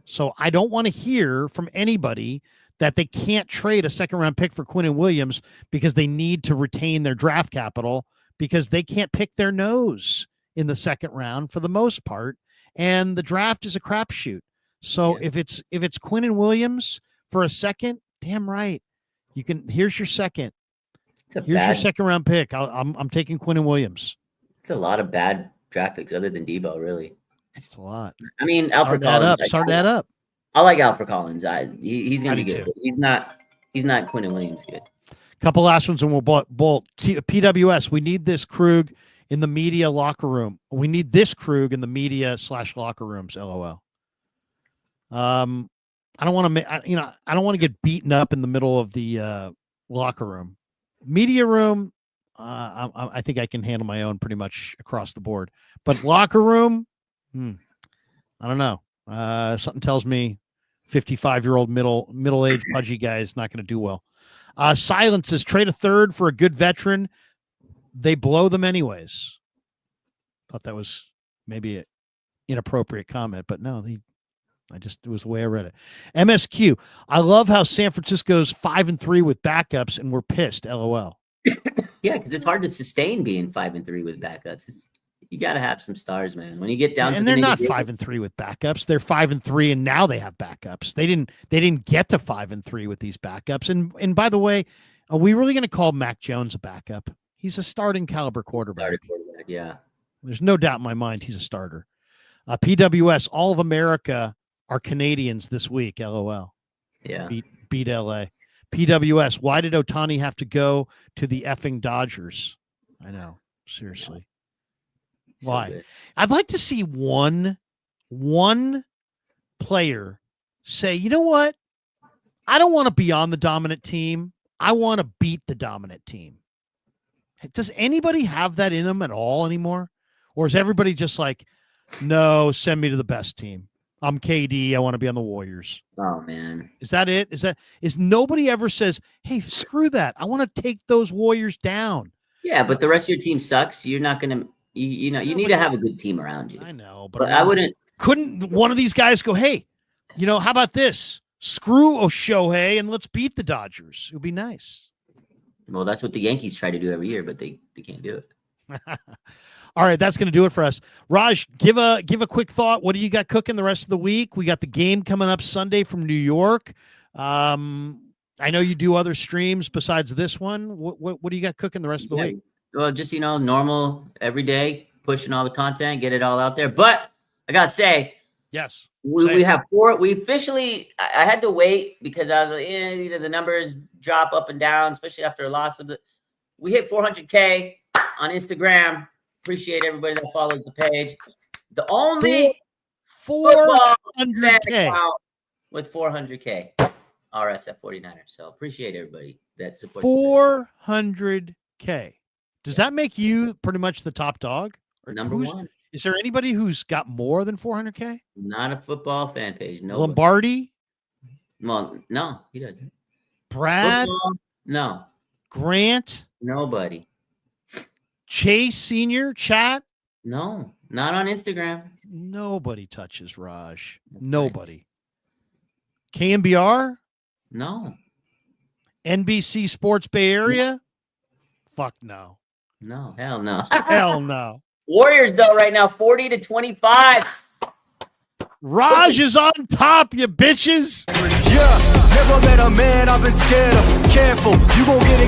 So I don't want to hear from anybody that they can't trade a 2nd-round pick for Quinn and Williams because they need to retain their draft capital, because they can't pick their nose in the 2nd round for the most part. And the draft is a crapshoot. So if it's Quinn and Williams for a 2nd, damn right. Here's your 2nd. Here's your 2nd-round pick. I'm taking Quinn and Williams. It's a lot of bad draft picks other than Deebo, really. It's a lot. I mean, Alfred Collins. Start that up. I like Alfred Collins. He's going to be good. Too. He's not Quinn and Williams good. Couple last ones, and we'll bolt. PWS, we need this Krug in the media locker room. We need this Krug in the media / locker rooms. LOL. I don't want to, I don't want to get beaten up in the middle of the locker room. Media room, I think I can handle my own pretty much across the board. But locker room, I don't know. Something tells me 55-year-old middle-aged pudgy guy is not going to do well. Silence says trade a 3rd for a good veteran. They blow them anyways. Thought that was maybe an inappropriate comment, but no, it was the way I read it. MSQ. I love how San Francisco's 5-3 with backups, and we're pissed. LOL. Yeah, because it's hard to sustain being 5-3 with backups. You got to have some stars, man. When you get down, and they're not 5-3 with backups. They're 5-3, and now they have backups. They didn't get to 5-3 with these backups. And by the way, are we really going to call Mac Jones a backup? He's a starting caliber quarterback. Yeah. There's no doubt in my mind he's a starter. PWS, all of America are Canadians this week. LOL. Yeah. Beat LA. PWS, why did Ohtani have to go to the effing Dodgers? I know. Seriously. Why? Good. I'd like to see one player say, you know what? I don't want to be on the dominant team. I want to beat the dominant team. Does anybody have that in them at all anymore? Or is everybody just like, No, send me to the best team. I'm KD. I want to be on the Warriors. Oh man. Is that it? Is nobody ever says, hey, screw that. I want to take those Warriors down. Yeah, but the rest of your team sucks. You're not gonna you need to have a good team around you. I know, but I wouldn't. Couldn't one of these guys go, hey, how about this? Screw Shohei and let's beat the Dodgers. It would be nice. Well, that's what the Yankees try to do every year, but they can't do it. All right, that's going to do it for us. Raj, give a quick thought. What do you got cooking the rest of the week? We got the game coming up Sunday from New York. I know you do other streams besides this one. What do you got cooking the rest of the week? Well, just normal every day, pushing all the content, get it all out there. But I gotta say, yes, we have 4. We officially. I had to wait because I was like, the numbers drop up and down, especially after a loss of the. We hit 400K on Instagram. Appreciate everybody that follows the page. The only 400K with 400K RSF 49ers. So appreciate everybody that supports. 400K. Does that make you pretty much the top dog? Or number one? Is there anybody who's got more than 400K? Not a football fan page. No. Lombardi? Well, no, he doesn't. Brad? Football? No. Grant? Nobody. Chase Senior chat? No, not on Instagram. Nobody touches Raj. Nobody. KMBR? No. NBC Sports Bay Area? No. Fuck no. No, hell no. Hell no. Warriors, though, right now, 40-25. Raj is on top, you bitches. Yeah, never met a man I've been scared of. Careful, you gon' get